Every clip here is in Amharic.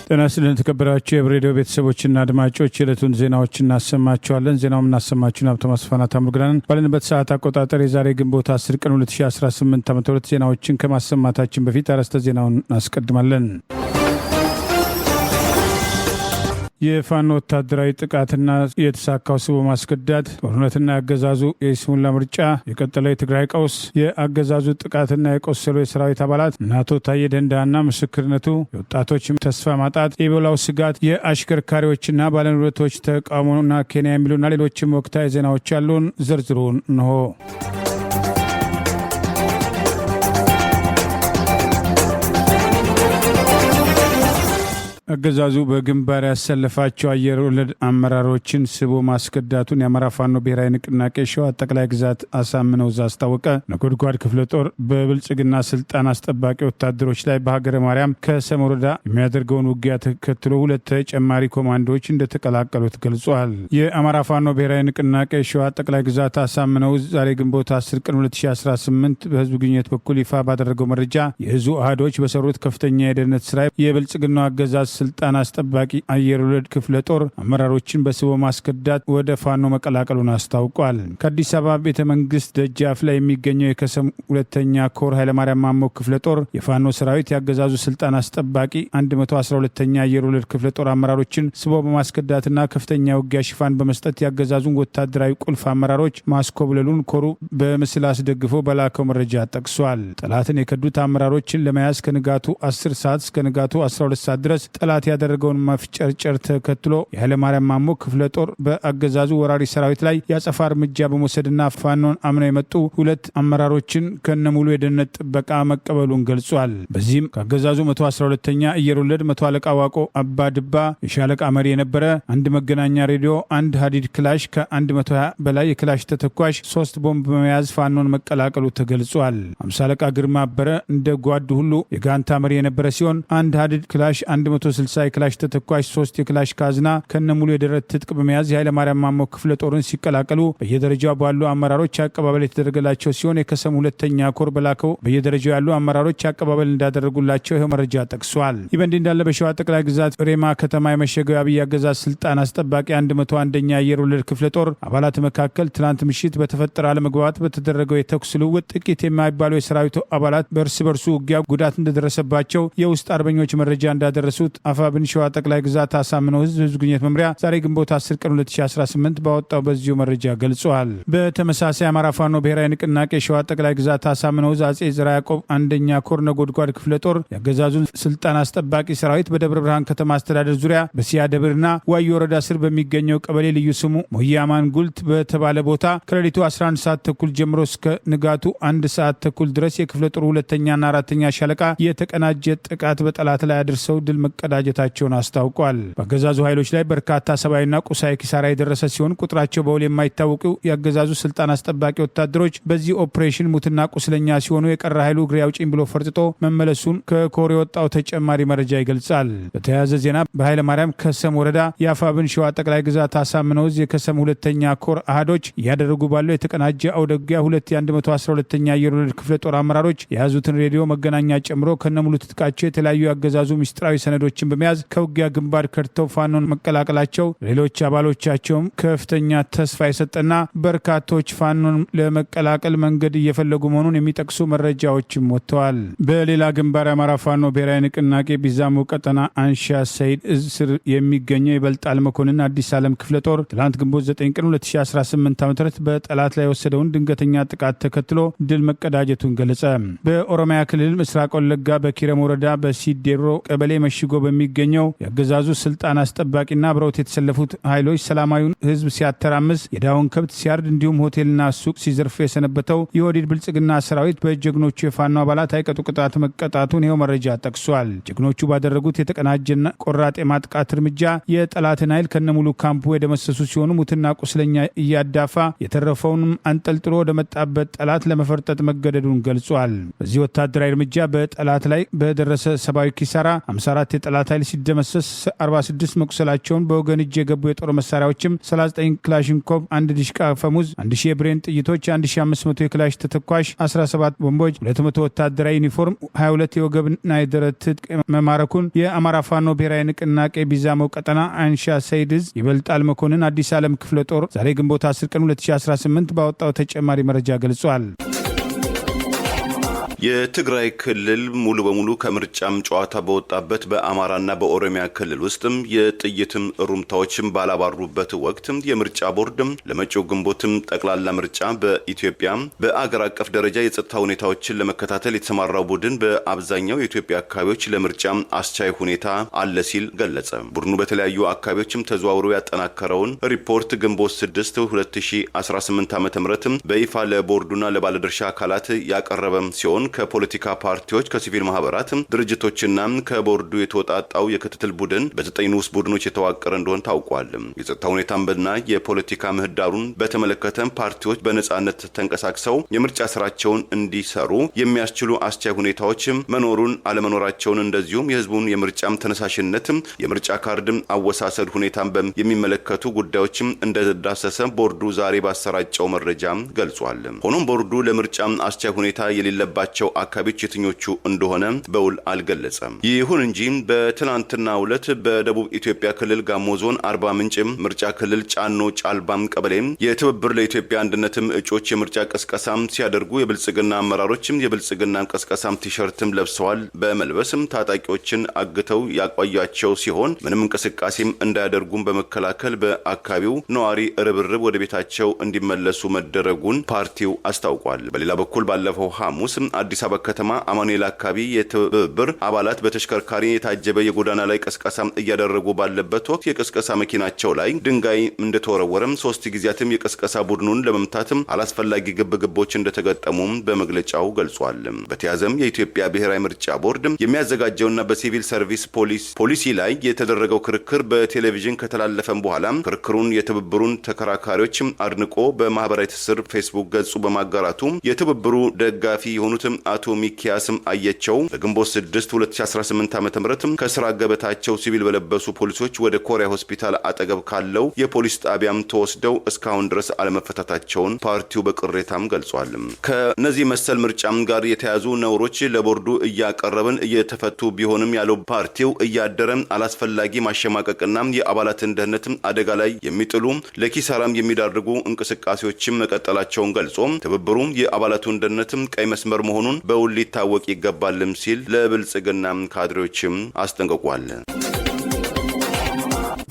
ጤና ይስጥልን ተከበራችሁ የሬዲዮ ቤተሰቦችና አድማጮች የዕለቱን ዜናዎች እናሰማችኋለን። ዜናውን እናሰማችሁን ሀብታሙ አስፋና ታምሩግራን ባለንበት ሰዓት አቆጣጠር የዛሬ ግንቦት 10 ቀን 2018 ዓ.ም ዜናዎችን ከማሰማታችን በፊት አርዕስተ ዜናውን እናስቀድማለን። የፋኖ ወታደራዊ ጥቃትና የተሳካው ስቦ ማስገዳት፣ ጦርነትና ያገዛዙ የይስሙላ ምርጫ፣ የቀጠለው የትግራይ ቀውስ፣ የአገዛዙ ጥቃትና የቆሰሉ የሰራዊት አባላት፣ አቶ ታዬ ደንደአና ምስክርነቱ፣ የወጣቶች ተስፋ ማጣት፣ የኢቦላው ስጋት፣ የአሽከርካሪዎችና ባለንብረቶች ተቃውሞና ኬንያ የሚሉና ሌሎችም ወቅታዊ ዜናዎች ያሉን ዝርዝሩን እንሆ። አገዛዙ በግንባር ያሰለፋቸው አየር ወለድ አመራሮችን ስቦ ማስከዳቱን የአማራ ፋኖ ብሔራዊ ንቅናቄ ሸዋ ጠቅላይ ግዛት አሳምነው ዛ አስታወቀ። ነጎድጓድ ክፍለ ጦር በብልጽግና ስልጣን አስጠባቂ ወታደሮች ላይ በሀገረ ማርያም ከሰም ወረዳ የሚያደርገውን ውጊያ ተከትሎ 2 ተጨማሪ ኮማንዶዎች እንደተቀላቀሉት ገልጿል። የአማራ ፋኖ ብሔራዊ ንቅናቄ ሸዋ ጠቅላይ ግዛት አሳምነው ዛሬ ግንቦት 10 ቀን 2018 በህዝብ ግንኙነት በኩል ይፋ ባደረገው መረጃ የህዙ አህዶች በሰሩት ከፍተኛ የደህንነት ስራ የብልጽግናው አገዛዝ ስልጣን አስጠባቂ አየር ወለድ ክፍለ ጦር አመራሮችን በስቦ ማስከዳት ወደ ፋኖ መቀላቀሉን አስታውቋል። ከአዲስ አበባ ቤተ መንግስት ደጃፍ ላይ የሚገኘው የከሰም 2ኛ ኮር ኃይለማርያም ማሞ ክፍለ ጦር የፋኖ ሰራዊት ያገዛዙ ስልጣን አስጠባቂ 112ኛ አየር ወለድ ክፍለ ጦር አመራሮችን ስቦ በማስከዳትና ከፍተኛ ውጊያ ሽፋን በመስጠት ያገዛዙን ወታደራዊ ቁልፍ አመራሮች ማስኮብለሉን ኮሩ በምስል አስደግፎ በላከው መረጃ ጠቅሷል። ጠላትን የከዱት አመራሮችን ለመያዝ ከንጋቱ 10 ሰዓት እስከ ንጋቱ 12 ሰዓት ድረስ ጠላት ያደረገውን መፍጨርጨር ተከትሎ የኃይለማርያም ማሞ ክፍለ ጦር በአገዛዙ ወራሪ ሰራዊት ላይ ያጸፋ እርምጃ በመውሰድና ፋኖን አምነው የመጡ 2 አመራሮችን ከነሙሉ የደህንነት ጥበቃ መቀበሉን ገልጿል። በዚህም ከአገዛዙ 112ኛ አየር ወለድ 100 አለቃ ዋቆ አባድባ የሻለቃ መሪ የነበረ 1 መገናኛ ሬዲዮ፣ 1 ሀዲድ ክላሽ፣ ከ120 በላይ የክላሽ ተተኳሽ፣ 3 ቦምብ በመያዝ ፋኖን መቀላቀሉ ተገልጿል። 50 አለቃ ግርማ አበረ እንደ ጓዱ ሁሉ የጋንታ መሪ የነበረ ሲሆን 1 ሀዲድ ክላሽ፣ 160 የክላሽ ተተኳሽ፣ 3 የክላሽ ካዝና ከነሙሉ የደረት ትጥቅ በመያዝ የኃይለማርያም ማሞ ክፍለ ጦርን ሲቀላቀሉ በየደረጃው ባሉ አመራሮች አቀባበል የተደረገላቸው ሲሆን የከሰም 2ኛ ኮር በላከው በየደረጃው ያሉ አመራሮች አቀባበል እንዳደረጉላቸው ይኸው መረጃ ጠቅሷል። ይህ በእንዲህ እንዳለ በሸዋ ጠቅላይ ግዛት ሬማ ከተማ የመሸገው የአብይ አገዛዝ ስልጣን አስጠባቂ 101ኛ አየር ወለድ ክፍለ ጦር አባላት መካከል ትናንት ምሽት በተፈጠረ አለመግባባት በተደረገው የተኩስ ልውውጥ ጥቂት የማይባሉ የሰራዊቱ አባላት በእርስ በርሱ ውጊያ ጉዳት እንደደረሰባቸው የውስጥ አርበኞች መረጃ እንዳደረሱት አፋብን ሸዋ ጠቅላይ ግዛት አሳምነው ህዝብ ግንኙነት መምሪያ ዛሬ ግንቦት 10 ቀን 2018 ባወጣው በዚሁ መረጃ ገልጿል። በተመሳሳይ አማራ ፋኖ ብሔራዊ ንቅናቄ ሸዋ ጠቅላይ ግዛት አሳምነው አጼ ዘርዓ ያዕቆብ 1ኛ ኮር ነጎድጓድ ክፍለ ጦር ያገዛዙን ስልጣን አስጠባቂ ሰራዊት በደብረ ብርሃን ከተማ አስተዳደር ዙሪያ በሲያ ደብርና ዋዩ ወረዳ ስር በሚገኘው ቀበሌ ልዩ ስሙ ሞያማን ጉልት በተባለ ቦታ ከሌሊቱ 11 ሰዓት ተኩል ጀምሮ እስከ ንጋቱ 1 ሰዓት ተኩል ድረስ የክፍለ ጦሩ 2ኛና 4ኛ ሻለቃ የተቀናጀ ጥቃት በጠላት ላይ አድርሰው ድል መቀዳጀታቸውን አስታውቋል። በአገዛዙ ኃይሎች ላይ በርካታ ሰብአዊና ቁሳዊ ኪሳራ የደረሰ ሲሆን ቁጥራቸው በውል የማይታወቁ የአገዛዙ ስልጣን አስጠባቂ ወታደሮች በዚህ ኦፕሬሽን ሙትና ቁስለኛ ሲሆኑ የቀረ ኃይሉ እግሬ አውጪኝ ብሎ ፈርጥጦ መመለሱን ከኮር የወጣው ተጨማሪ መረጃ ይገልጻል። በተያያዘ ዜና በኃይለ ማርያም ከሰም ወረዳ የአፋብን ሸዋ ጠቅላይ ግዛት አሳምነው የከሰም 2ኛ ኮር አህዶች እያደረጉ ባለው የተቀናጀ አውደጊያ 2 የ112ኛ አየር ወለድ ክፍለ ጦር አመራሮች የያዙትን ሬዲዮ መገናኛ ጨምሮ ከነሙሉ ትጥቃቸው የተለያዩ የአገዛዙ ምስጢራዊ ሰነዶችን በመያዝ ከውጊያ ግንባር ከድተው ፋኖን መቀላቀላቸው ሌሎች አባሎቻቸውም ከፍተኛ ተስፋ የሰጠና በርካቶች ፋኖን ለመቀላቀል መንገድ እየፈለጉ መሆኑን የሚጠቅሱ መረጃዎችም ወጥተዋል። በሌላ ግንባር የአማራ ፋኖ ብሔራዊ ንቅናቄ ቢዛሞ ቀጠና አንሻ ሰይድ እዝ ስር የሚገኘው ይበልጣል መኮንን አዲስ ዓለም ክፍለ ጦር ትላንት ግንቦት 9 ቀን 2018 ዓ.ም በጠላት ላይ የወሰደውን ድንገተኛ ጥቃት ተከትሎ ድል መቀዳጀቱን ገለጸ። በኦሮሚያ ክልል ምስራቅ ወለጋ በኪረም ወረዳ በሲዴሮ ቀበሌ መሽጎ በሚገኘው የአገዛዙ ስልጣን አስጠባቂና አብረውት የተሰለፉት ኃይሎች ሰላማዊውን ህዝብ ሲያተራምስ የዳውን ከብት ሲያርድ እንዲሁም ሆቴልና ሱቅ ሲዘርፍ የሰነበተው የወዲድ ብልጽግና ሰራዊት በጀግኖቹ የፋኖ አባላት አይቀጡ ቅጣት መቀጣቱን ይኸው መረጃ ጠቅሷል። ጀግኖቹ ባደረጉት የተቀናጀና ቆራጥ የማጥቃት እርምጃ የጠላትን ኃይል ከነሙሉ ካምፑ የደመሰሱ ሲሆኑ ሙትና ቁስለኛ እያዳፋ የተረፈውንም አንጠልጥሎ ወደ መጣበት ጠላት ለመፈርጠጥ መገደዱን ገልጿል። በዚህ ወታደራዊ እርምጃ በጠላት ላይ በደረሰ ሰብአዊ ኪሳራ 54 የጠላት የጠላት ኃይል ሲደመሰስ 46 መቁሰላቸውን በወገን እጅ የገቡ የጦር መሳሪያዎችም 39 ክላሽንኮቭ፣ 1 ዲሽቃ ፈሙዝ፣ 1000 የብሬን ጥይቶች፣ 1500 የክላሽ ተተኳሽ፣ 17 ቦምቦች፣ 200 ወታደራዊ ዩኒፎርም፣ 22 የወገብና የደረት ትጥቅ መማረኩን የአማራ ፋኖ ብሔራዊ ንቅናቄ ቢዛመው ቀጠና አንሻ ሰይድዝ ይበልጣል መኮንን አዲስ ዓለም ክፍለ ጦር ዛሬ ግንቦት 10 ቀን 2018 ባወጣው ተጨማሪ መረጃ ገልጿል። የትግራይ ክልል ሙሉ በሙሉ ከምርጫም ጨዋታ በወጣበት በአማራና በኦሮሚያ ክልል ውስጥም የጥይትም ሩምታዎችም ባላባሩበት ወቅት የምርጫ ቦርድም ለመጪው ግንቦትም ጠቅላላ ምርጫ በኢትዮጵያ በአገር አቀፍ ደረጃ የጸጥታ ሁኔታዎችን ለመከታተል የተሰማራው ቡድን በአብዛኛው የኢትዮጵያ አካባቢዎች ለምርጫ አስቻይ ሁኔታ አለ ሲል ገለጸ። ቡድኑ በተለያዩ አካባቢዎችም ተዘዋውሮ ያጠናከረውን ሪፖርት ግንቦት 6 2018 ዓ.ም በይፋ ለቦርዱና ለባለድርሻ አካላት ያቀረበም ሲሆን ከፖለቲካ ፓርቲዎች ከሲቪል ማህበራት ድርጅቶችና ከቦርዱ የተወጣጣው የክትትል ቡድን በ9 ንዑስ ቡድኖች የተዋቀረ እንደሆነ ታውቋል። የጸጥታ ሁኔታንና የፖለቲካ ምህዳሩን በተመለከተ ፓርቲዎች በነጻነት ተንቀሳቅሰው የምርጫ ስራቸውን እንዲሰሩ የሚያስችሉ አስቻይ ሁኔታዎች መኖሩን አለመኖራቸውን እንደዚሁም የህዝቡን የምርጫም ተነሳሽነት የምርጫ ካርድ አወሳሰድ ሁኔታን የሚመለከቱ ጉዳዮች እንደዳሰሰ ቦርዱ ዛሬ ባሰራጨው መረጃ ገልጿል። ሆኖም ቦርዱ ለምርጫ አስቻይ ሁኔታ የሌለባቸው አካባቢዎች የትኞቹ እንደሆነ በውል አልገለጸም። ይሁን እንጂ በትናንትናው ዕለት በደቡብ ኢትዮጵያ ክልል ጋሞ ዞን አርባ ምንጭ ምርጫ ክልል ጫኖ ጫልባም ቀበሌ የትብብር ለኢትዮጵያ አንድነትም እጮች የምርጫ ቀስቀሳም ሲያደርጉ የብልጽግና አመራሮችም የብልጽግና ቀስቀሳም ቲሸርትም ለብሰዋል በመልበስም ታጣቂዎችን አግተው ያቋያቸው ሲሆን ምንም እንቅስቃሴም እንዳያደርጉም በመከላከል በአካባቢው ነዋሪ ርብርብ ወደ ቤታቸው እንዲመለሱ መደረጉን ፓርቲው አስታውቋል። በሌላ በኩል ባለፈው ሐሙስ አዲስ አበባ ከተማ አማኑኤል አካባቢ የትብብር አባላት በተሽከርካሪ የታጀበ የጎዳና ላይ ቀስቀሳ እያደረጉ ባለበት ወቅት የቀስቀሳ መኪናቸው ላይ ድንጋይ እንደተወረወረም 3 ጊዜያትም የቀስቀሳ ቡድኑን ለመምታትም አላስፈላጊ ግብግቦች እንደተገጠሙ በመግለጫው ገልጿል። በተያዘም የኢትዮጵያ ብሔራዊ ምርጫ ቦርድ የሚያዘጋጀውና በሲቪል ሰርቪስ ፖሊሲ ላይ የተደረገው ክርክር በቴሌቪዥን ከተላለፈም በኋላ ክርክሩን የትብብሩን ተከራካሪዎች አድንቆ በማህበራዊ ትስስር ፌስቡክ ገጹ በማጋራቱ የትብብሩ ደጋፊ የሆኑትም አቶ ሚኪያስም አየቸው በግንቦት 6 2018 ዓ.ም ከስራ ገበታቸው ሲቪል በለበሱ ፖሊሶች ወደ ኮሪያ ሆስፒታል አጠገብ ካለው የፖሊስ ጣቢያም ተወስደው እስካሁን ድረስ አለመፈታታቸውን ፓርቲው በቅሬታም ገልጿል። ከነዚህ መሰል ምርጫም ጋር የተያዙ ነውሮች ለቦርዱ እያቀረብን እየተፈቱ ቢሆንም ያለው ፓርቲው እያደረም አላስፈላጊ ማሸማቀቅና የአባላትን ደህንነት አደጋ ላይ የሚጥሉ ለኪሳራም የሚዳርጉ እንቅስቃሴዎችም መቀጠላቸውን ገልጾ ትብብሩ የአባላቱን ደህንነት ቀይ መስመር መሆኑን በውል ሊታወቅ ይገባልም ሲል ለብልጽግና ካድሬዎችም አስጠንቅቋል።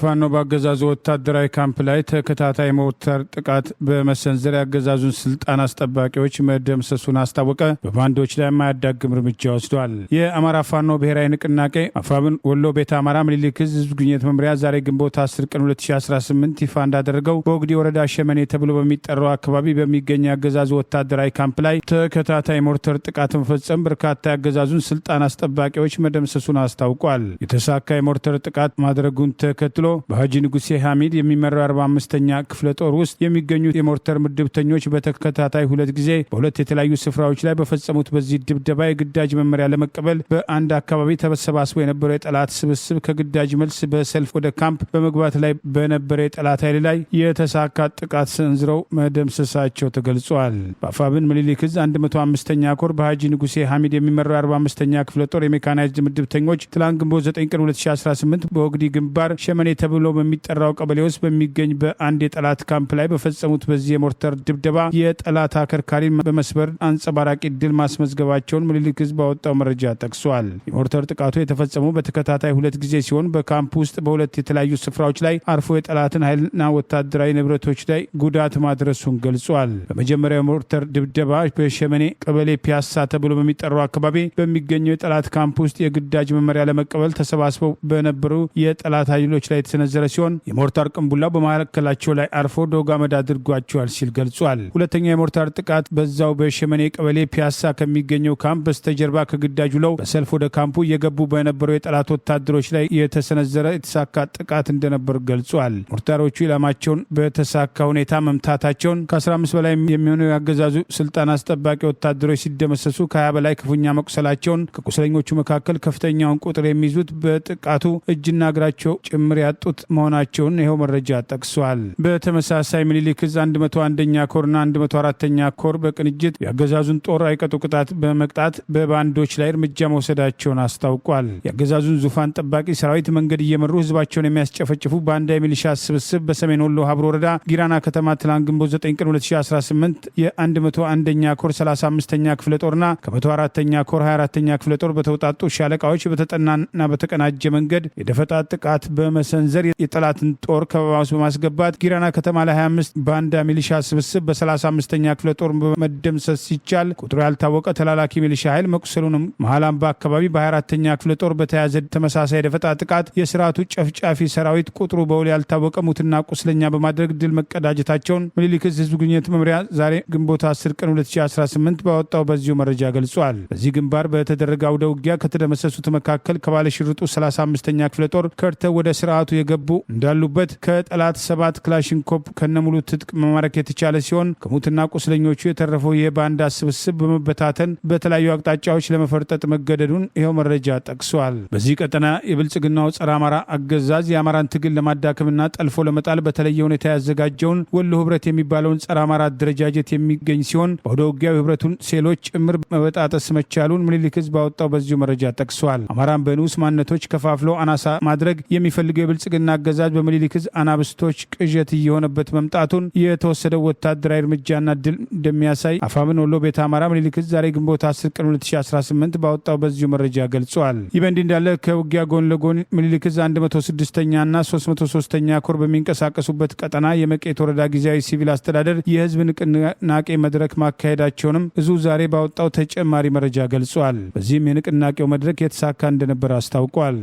ፋኖ በአገዛዙ ወታደራዊ ካምፕ ላይ ተከታታይ ሞርተር ጥቃት በመሰንዘር ያገዛዙን ስልጣን አስጠባቂዎች መደምሰሱን አስታወቀ። በባንዶች ላይ የማያዳግም እርምጃ ወስዷል። የአማራ ፋኖ ብሔራዊ ንቅናቄ አፋብን ወሎ ቤተ አማራ ምኒልክ ዕዝ ህዝብ ግንኙነት መምሪያ ዛሬ ግንቦት 10 ቀን 2018 ይፋ እንዳደረገው በወግዲ ወረዳ ሸመኔ ተብሎ በሚጠራው አካባቢ በሚገኝ ያገዛዙ ወታደራዊ ካምፕ ላይ ተከታታይ ሞርተር ጥቃት መፈጸም በርካታ ያገዛዙን ስልጣን አስጠባቂዎች መደምሰሱን አስታውቋል። የተሳካ የሞርተር ጥቃት ማድረጉን ተከትሎ በሀጂ ንጉሴ ሐሚድ የሚመራው 45ኛ ክፍለ ጦር ውስጥ የሚገኙ የሞርተር ምድብተኞች በተከታታይ 2 ጊዜ በሁለት የተለያዩ ስፍራዎች ላይ በፈጸሙት በዚህ ድብደባ የግዳጅ መመሪያ ለመቀበል በአንድ አካባቢ ተሰባስበው የነበረው የጠላት ስብስብ ከግዳጅ መልስ በሰልፍ ወደ ካምፕ በመግባት ላይ በነበረ የጠላት ኃይል ላይ የተሳካ ጥቃት ሰንዝረው መደምሰሳቸው ተገልጿል። በአፋብን ምኒልክ ዕዝ 105ኛ ኮር በሀጂ ንጉሴ ሐሚድ የሚመራው 45ኛ ክፍለ ጦር የሜካናይዝድ ምድብተኞች ትላንት ግንቦት 9 ቀን 2018 በወግዲ ግንባር ሸመኔ ተብሎ በሚጠራው ቀበሌ ውስጥ በሚገኝ በአንድ የጠላት ካምፕ ላይ በፈጸሙት በዚህ የሞርተር ድብደባ የጠላት አከርካሪን በመስበር አንጸባራቂ ድል ማስመዝገባቸውን ምኒልክ ዕዝ ባወጣው መረጃ ጠቅሷል። የሞርተር ጥቃቱ የተፈጸመው በተከታታይ 2 ጊዜ ሲሆን በካምፕ ውስጥ በሁለት የተለያዩ ስፍራዎች ላይ አርፎ የጠላትን ኃይልና ወታደራዊ ንብረቶች ላይ ጉዳት ማድረሱን ገልጿል። በመጀመሪያው ሞርተር ድብደባ በሸመኔ ቀበሌ ፒያሳ ተብሎ በሚጠራው አካባቢ በሚገኘው የጠላት ካምፕ ውስጥ የግዳጅ መመሪያ ለመቀበል ተሰባስበው በነበሩ የጠላት ኃይሎች ላይ የተሰነዘረ ሲሆን የሞርታር ቅንቡላው በመካከላቸው ላይ አርፎ ዶግ አመድ አድርጓቸዋል ሲል ገልጿል። ሁለተኛው የሞርታር ጥቃት በዛው በሸመኔ ቀበሌ ፒያሳ ከሚገኘው ካምፕ በስተጀርባ ከግዳጅ ውለው በሰልፍ ወደ ካምፑ እየገቡ በነበረው የጠላት ወታደሮች ላይ የተሰነዘረ የተሳካ ጥቃት እንደነበር ገልጿል። ሞርታሮቹ ኢላማቸውን በተሳካ ሁኔታ መምታታቸውን ከ15 በላይ የሚሆኑ ያገዛዙ ስልጣን አስጠባቂ ወታደሮች ሲደመሰሱ ከ20 በላይ ክፉኛ መቁሰላቸውን ከቁስለኞቹ መካከል ከፍተኛውን ቁጥር የሚይዙት በጥቃቱ እጅና እግራቸው ጭምር ያጡት መሆናቸውን ይኸው መረጃ ጠቅሷል። በተመሳሳይ ምኒልክ ዕዝ 101ኛ ኮርና 104ኛ ኮር በቅንጅት የአገዛዙን ጦር አይቀጡ ቅጣት በመቅጣት በባንዶች ላይ እርምጃ መውሰዳቸውን አስታውቋል። የአገዛዙን ዙፋን ጠባቂ ሰራዊት መንገድ እየመሩ ህዝባቸውን የሚያስጨፈጭፉ ባንዳ የሚሊሻ ስብስብ በሰሜን ወሎ ሀብሮ ወረዳ ጊራና ከተማ ትላንት ግንቦት 9 ቀን 2018 የ101ኛ ኮር 35ኛ ክፍለ ጦርና ከ104ኛ ኮር 24ኛ ክፍለ ጦር በተውጣጡ ሻለቃዎች በተጠናና በተቀናጀ መንገድ የደፈጣ ጥቃት በመሰንዘር የጠላትን ጦር ከበባ ውስጥ በማስገባት ጊራና ከተማ ላይ 25 ባንዳ ሚሊሻ ስብስብ በ35ኛ ክፍለ ጦር በመደምሰስ ሲቻል ቁጥሩ ያልታወቀ ተላላኪ ሚሊሻ ኃይል መቁሰሉንም መሃል አምባ አካባቢ በ24ኛ ክፍለ ጦር በተያዘ ተመሳሳይ የደፈጣ ጥቃት የስርዓቱ ጨፍጫፊ ሰራዊት ቁጥሩ በውል ያልታወቀ ሙትና ቁስለኛ በማድረግ ድል መቀዳጀታቸውን ምኒልክ ዕዝ ህዝብ ግንኙነት መምሪያ ዛሬ ግንቦት 10 ቀን 2018 ባወጣው በዚሁ መረጃ ገልጿል። በዚህ ግንባር በተደረገ አውደ ውጊያ ከተደመሰሱት መካከል ከባለሽርጡ 35ኛ ክፍለ ጦር ከርተው ወደ ስርዓቱ የገቡ እንዳሉበት ከጠላት 7 ክላሽንኮፕ ከነሙሉ ትጥቅ መማረክ የተቻለ ሲሆን ከሙትና ቁስለኞቹ የተረፈው የባንዳ ስብስብ በመበታተን በተለያዩ አቅጣጫዎች ለመፈርጠጥ መገደዱን ይኸው መረጃ ጠቅሷል። በዚህ ቀጠና የብልጽግናው ጸረ አማራ አገዛዝ የአማራን ትግል ለማዳከምና ጠልፎ ለመጣል በተለየ ሁኔታ ያዘጋጀውን ወሎ ህብረት የሚባለውን ጸረ አማራ አደረጃጀት የሚገኝ ሲሆን በወደ ውጊያው ህብረቱን ሴሎች ጭምር መበጣጠስ መቻሉን ምኒልክ ዕዝ ባወጣው በዚሁ መረጃ ጠቅሷል። አማራን በንዑስ ማንነቶች ከፋፍለው አናሳ ማድረግ የሚፈልገው የብልጽግና አገዛዝ በምኒልክ ዕዝ አናብስቶች ቅዠት እየሆነበት መምጣቱን የተወሰደው ወታደራዊ እርምጃና ድል እንደሚያሳይ አፋምን ወሎ ቤተ አማራ ምኒልክ ዕዝ ዛሬ ግንቦት 10 ቀን 2018 ባወጣው በዚሁ መረጃ ገልጿል። ይህ በእንዲህ እንዳለ ከውጊያ ጎን ለጎን ምኒልክ ዕዝ 106ኛና 303ኛ ኮር በሚንቀሳቀሱበት ቀጠና የመቄት ወረዳ ጊዜያዊ ሲቪል አስተዳደር የህዝብ ንቅናቄ መድረክ ማካሄዳቸውንም እዙ ዛሬ ባወጣው ተጨማሪ መረጃ ገልጿል። በዚህም የንቅናቄው መድረክ የተሳካ እንደነበር አስታውቋል።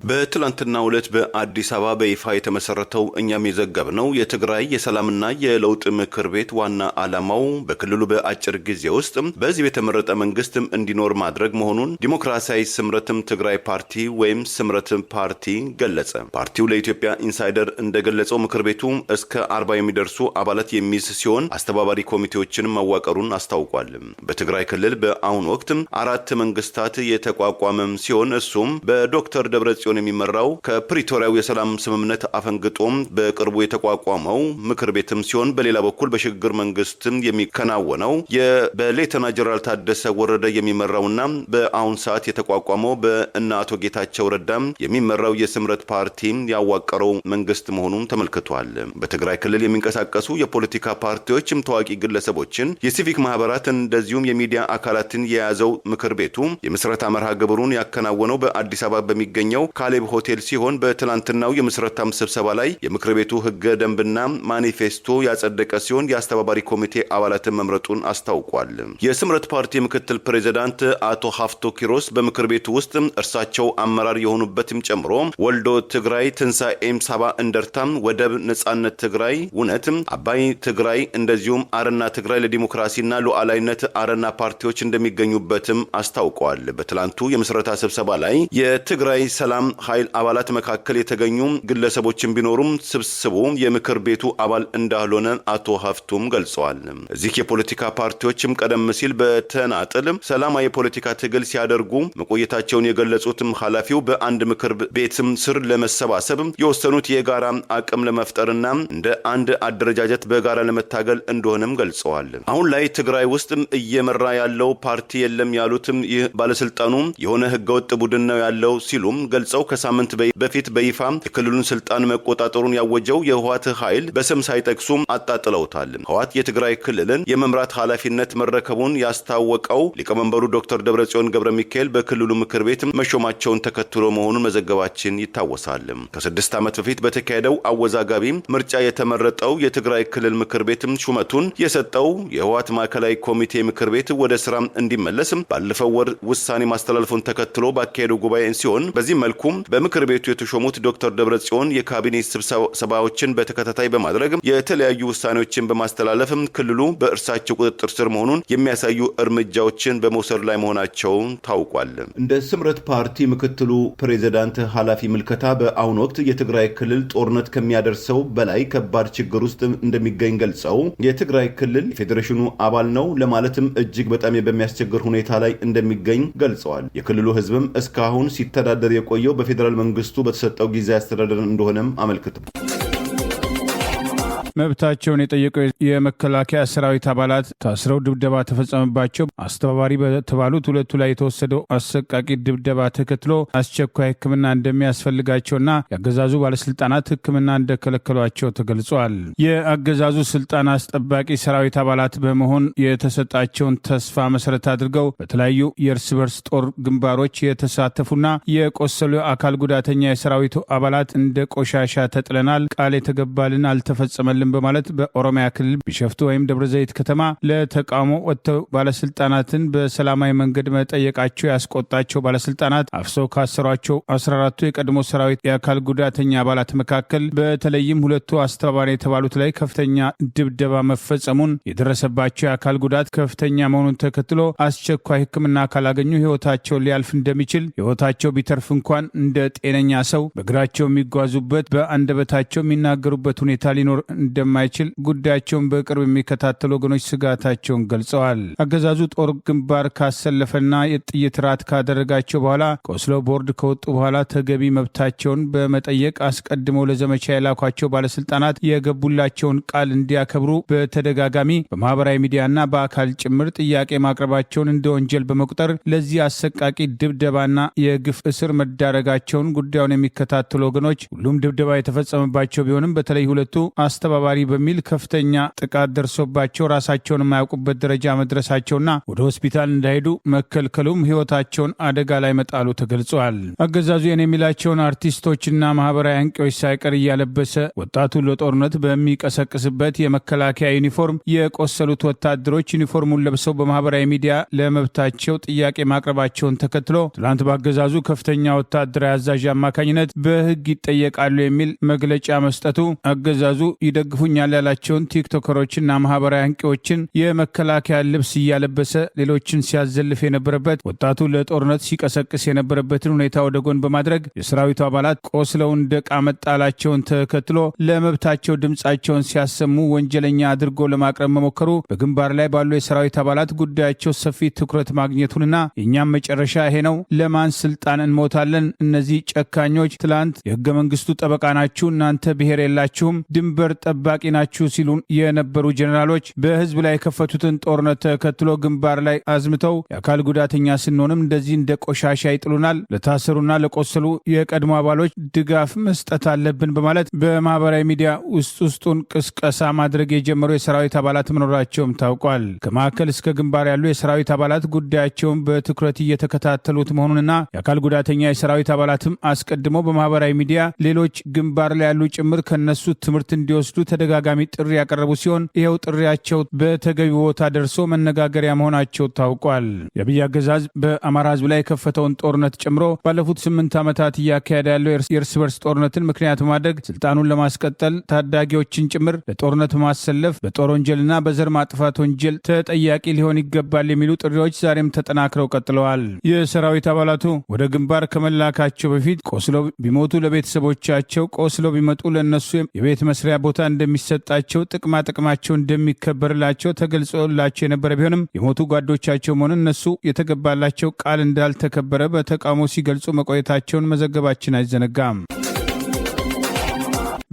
በትላንትናው ዕለት በአዲስ አበባ በይፋ የተመሰረተው እኛም የዘገብነው የትግራይ የሰላምና የለውጥ ምክር ቤት ዋና ዓላማው በክልሉ በአጭር ጊዜ ውስጥ በህዝብ የተመረጠ መንግስት እንዲኖር ማድረግ መሆኑን ዲሞክራሲያዊ ስምረትም ትግራይ ፓርቲ ወይም ስምረት ፓርቲ ገለጸ። ፓርቲው ለኢትዮጵያ ኢንሳይደር እንደገለጸው ምክር ቤቱ እስከ 40 የሚደርሱ አባላት የሚይዝ ሲሆን አስተባባሪ ኮሚቴዎችን ማዋቀሩን አስታውቋል። በትግራይ ክልል በአሁኑ ወቅት 4 መንግስታት የተቋቋመም ሲሆን እሱም በዶክተር ደብረጽዮን የሚመራው ከፕሪቶሪያው የሰላም ስምምነት አፈንግጦም በቅርቡ የተቋቋመው ምክር ቤትም ሲሆን በሌላ በኩል በሽግግር መንግስት የሚከናወነው በሌተና ጀነራል ታደሰ ወረደ የሚመራውና በአሁን ሰዓት የተቋቋመው በእነ አቶ ጌታቸው ረዳ የሚመራው የስምረት ፓርቲ ያዋቀረው መንግስት መሆኑን ተመልክቷል። በትግራይ ክልል የሚንቀሳቀሱ የፖለቲካ ፓርቲዎችም ታዋቂ ግለሰቦችን፣ የሲቪክ ማህበራት እንደዚሁም የሚዲያ አካላትን የያዘው ምክር ቤቱ የምስረታ መርሃ ግብሩን ያከናወነው በአዲስ አበባ በሚገኘው ካሌብ ሆቴል ሲሆን በትላንትናው የምስረታም ስብሰባ ላይ የምክር ቤቱ ህገ ደንብና ማኒፌስቶ ያጸደቀ ሲሆን የአስተባባሪ ኮሚቴ አባላትን መምረጡን አስታውቋል። የስምረት ፓርቲ ምክትል ፕሬዝዳንት አቶ ሀፍቶ ኪሮስ በምክር ቤቱ ውስጥ እርሳቸው አመራር የሆኑበትም ጨምሮ ወልዶ ትግራይ፣ ትንሳኤም፣ ሳባ እንደርታም፣ ወደብ፣ ነጻነት ትግራይ፣ ውነት፣ አባይ ትግራይ እንደዚሁም አረና ትግራይ ለዲሞክራሲና ሉዓላዊነት አረና ፓርቲዎች እንደሚገኙበትም አስታውቀዋል። በትላንቱ የምስረታ ስብሰባ ላይ የትግራይ ሰላም ኃይል አባላት መካከል የተገኙ ግለሰቦችን ቢኖሩም ስብስቡ የምክር ቤቱ አባል እንዳልሆነ አቶ ሀፍቱም ገልጸዋል። እዚህ የፖለቲካ ፓርቲዎችም ቀደም ሲል በተናጥል ሰላማዊ የፖለቲካ ትግል ሲያደርጉ መቆየታቸውን የገለጹትም ኃላፊው በአንድ ምክር ቤትም ስር ለመሰባሰብ የወሰኑት የጋራ አቅም ለመፍጠርና እንደ አንድ አደረጃጀት በጋራ ለመታገል እንደሆነም ገልጸዋል። አሁን ላይ ትግራይ ውስጥ እየመራ ያለው ፓርቲ የለም ያሉትም ይህ ባለስልጣኑ የሆነ ህገወጥ ቡድን ነው ያለው ሲሉም ገልጸው ከሳምንት በፊት በይፋ የክልሉን ስልጣን መቆጣጠሩን ያወጀው የህወሓት ኃይል በስም ሳይጠቅሱ አጣጥለውታል። ህወሓት የትግራይ ክልልን የመምራት ኃላፊነት መረከቡን ያስታወቀው ሊቀመንበሩ ዶክተር ደብረጽዮን ገብረ ሚካኤል በክልሉ ምክር ቤት መሾማቸውን ተከትሎ መሆኑን መዘገባችን ይታወሳል። ከ6 ዓመት በፊት በተካሄደው አወዛጋቢ ምርጫ የተመረጠው የትግራይ ክልል ምክር ቤት ሹመቱን የሰጠው የህወሓት ማዕከላዊ ኮሚቴ ምክር ቤት ወደ ስራ እንዲመለስ ባለፈው ወር ውሳኔ ማስተላለፉን ተከትሎ ባካሄደው ጉባኤ ሲሆን በዚህ መልኩ በመድረኩም በምክር ቤቱ የተሾሙት ዶክተር ደብረጽዮን የካቢኔ ስብሰባዎችን በተከታታይ በማድረግ የተለያዩ ውሳኔዎችን በማስተላለፍ ክልሉ በእርሳቸው ቁጥጥር ስር መሆኑን የሚያሳዩ እርምጃዎችን በመውሰድ ላይ መሆናቸውን ታውቋል። እንደ ስምረት ፓርቲ ምክትሉ ፕሬዝዳንት ኃላፊ ምልከታ በአሁኑ ወቅት የትግራይ ክልል ጦርነት ከሚያደርሰው በላይ ከባድ ችግር ውስጥ እንደሚገኝ ገልጸው የትግራይ ክልል የፌዴሬሽኑ አባል ነው ለማለትም እጅግ በጣም በሚያስቸግር ሁኔታ ላይ እንደሚገኝ ገልጸዋል። የክልሉ ሕዝብም እስካሁን ሲተዳደር የቆየው በፌዴራል መንግስቱ በተሰጠው ጊዜያዊ አስተዳደር እንደሆነም አመልክተዋል። መብታቸውን የጠየቀው የመከላከያ ሰራዊት አባላት ታስረው ድብደባ ተፈጸመባቸው። አስተባባሪ በተባሉት ሁለቱ ላይ የተወሰደው አሰቃቂ ድብደባ ተከትሎ አስቸኳይ ሕክምና እንደሚያስፈልጋቸውና የአገዛዙ ባለስልጣናት ሕክምና እንደከለከሏቸው ተገልጿል። የአገዛዙ ስልጣን አስጠባቂ ሰራዊት አባላት በመሆን የተሰጣቸውን ተስፋ መሰረት አድርገው በተለያዩ የእርስ በርስ ጦር ግንባሮች የተሳተፉና የቆሰሉ አካል ጉዳተኛ የሰራዊቱ አባላት እንደ ቆሻሻ ተጥለናል፣ ቃል የተገባልን አልተፈጸመልን በማለት በኦሮሚያ ክልል ቢሸፍቱ ወይም ደብረ ዘይት ከተማ ለተቃውሞ ወጥተው ባለስልጣናትን በሰላማዊ መንገድ መጠየቃቸው ያስቆጣቸው ባለስልጣናት አፍሰው ካሰሯቸው 14ቱ የቀድሞ ሰራዊት የአካል ጉዳተኛ አባላት መካከል በተለይም ሁለቱ አስተባባሪ የተባሉት ላይ ከፍተኛ ድብደባ መፈጸሙን፣ የደረሰባቸው የአካል ጉዳት ከፍተኛ መሆኑን ተከትሎ አስቸኳይ ሕክምና ካላገኙ ህይወታቸው ሊያልፍ እንደሚችል፣ ህይወታቸው ቢተርፍ እንኳን እንደ ጤነኛ ሰው በእግራቸው የሚጓዙበት በአንደበታቸው የሚናገሩበት ሁኔታ ሊኖር እንደማይችል ጉዳያቸውን በቅርብ የሚከታተሉ ወገኖች ስጋታቸውን ገልጸዋል። አገዛዙ ጦር ግንባር ካሰለፈና የጥይት ራት ካደረጋቸው በኋላ ቆስለው ቦርድ ከወጡ በኋላ ተገቢ መብታቸውን በመጠየቅ አስቀድመው ለዘመቻ የላኳቸው ባለስልጣናት የገቡላቸውን ቃል እንዲያከብሩ በተደጋጋሚ በማህበራዊ ሚዲያና በአካል ጭምር ጥያቄ ማቅረባቸውን እንደ ወንጀል በመቁጠር ለዚህ አሰቃቂ ድብደባና የግፍ እስር መዳረጋቸውን ጉዳዩን የሚከታተሉ ወገኖች ሁሉም ድብደባ የተፈጸመባቸው ቢሆንም በተለይ ሁለቱ አስተባባሪ በሚል ከፍተኛ ጥቃት ደርሶባቸው ራሳቸውን የማያውቁበት ደረጃ መድረሳቸውና ወደ ሆስፒታል እንዳይሄዱ መከልከሉም ህይወታቸውን አደጋ ላይ መጣሉ ተገልጿል። አገዛዙ የኔ የሚላቸውን አርቲስቶችና ማህበራዊ አንቂዎች ሳይቀር እያለበሰ ወጣቱ ለጦርነት በሚቀሰቅስበት የመከላከያ ዩኒፎርም የቆሰሉት ወታደሮች ዩኒፎርሙን ለብሰው በማህበራዊ ሚዲያ ለመብታቸው ጥያቄ ማቅረባቸውን ተከትሎ ትላንት በአገዛዙ ከፍተኛ ወታደራዊ አዛዥ አማካኝነት በህግ ይጠየቃሉ የሚል መግለጫ መስጠቱ አገዛዙ ይደግፉኛል ያላቸውን ቲክቶከሮችና ማህበራዊ አንቂዎችን የመከላከያ ልብስ እያለበሰ ሌሎችን ሲያዘልፍ የነበረበት ወጣቱ ለጦርነት ሲቀሰቅስ የነበረበትን ሁኔታ ወደ ጎን በማድረግ የሰራዊቱ አባላት ቆስለው እንደቃ መጣላቸውን ተከትሎ ለመብታቸው ድምጻቸውን ሲያሰሙ ወንጀለኛ አድርጎ ለማቅረብ መሞከሩ በግንባር ላይ ባሉ የሰራዊት አባላት ጉዳያቸው ሰፊ ትኩረት ማግኘቱንና የእኛም መጨረሻ ይሄ ነው፣ ለማን ስልጣን እንሞታለን፣ እነዚህ ጨካኞች ትላንት የህገ መንግስቱ ጠበቃ ናችሁ፣ እናንተ ብሔር የላችሁም፣ ድንበር ጠባቂ ናችሁ ሲሉ የነበሩ ጀነራሎች በህዝብ ላይ የከፈቱትን ጦርነት ተከትሎ ግንባር ላይ አዝምተው የአካል ጉዳተኛ ስንሆንም እንደዚህ እንደ ቆሻሻ ይጥሉናል፣ ለታሰሩና ለቆሰሉ የቀድሞ አባሎች ድጋፍ መስጠት አለብን በማለት በማህበራዊ ሚዲያ ውስጡን ቅስቀሳ ማድረግ የጀመሩ የሰራዊት አባላት መኖራቸውም ታውቋል። ከማዕከል እስከ ግንባር ያሉ የሰራዊት አባላት ጉዳያቸውን በትኩረት እየተከታተሉት መሆኑንና የአካል ጉዳተኛ የሰራዊት አባላትም አስቀድሞ በማህበራዊ ሚዲያ ሌሎች ግንባር ላይ ያሉ ጭምር ከነሱ ትምህርት እንዲወስዱ ተደጋጋሚ ጥሪ ያቀረቡ ሲሆን ይኸው ጥሪያቸው በተገቢ ቦታ ደርሶ መነጋገሪያ መሆናቸው ታውቋል። የአብይ አገዛዝ በአማራ ህዝብ ላይ የከፈተውን ጦርነት ጨምሮ ባለፉት 8 ዓመታት እያካሄደ ያለው የእርስ በርስ ጦርነትን ምክንያት በማድረግ ስልጣኑን ለማስቀጠል ታዳጊዎችን ጭምር ለጦርነት ማሰለፍ በጦር ወንጀልና በዘር ማጥፋት ወንጀል ተጠያቂ ሊሆን ይገባል የሚሉ ጥሪዎች ዛሬም ተጠናክረው ቀጥለዋል። የሰራዊት አባላቱ ወደ ግንባር ከመላካቸው በፊት ቆስለው ቢሞቱ ለቤተሰቦቻቸው፣ ቆስለው ቢመጡ ለነሱ የቤት መስሪያ ቦታ እንደሚሰጣቸው፣ ጥቅማቸው እንደሚከበርላቸው ተገልጾላቸው የነበረ ቢሆንም የሞቱ ጓዶቻቸው ሆነ እነሱ የተገባላቸው ቃል እንዳልተከበረ በተቃውሞ ሲገልጹ መቆየታቸውን መዘገባችን አይዘነጋም።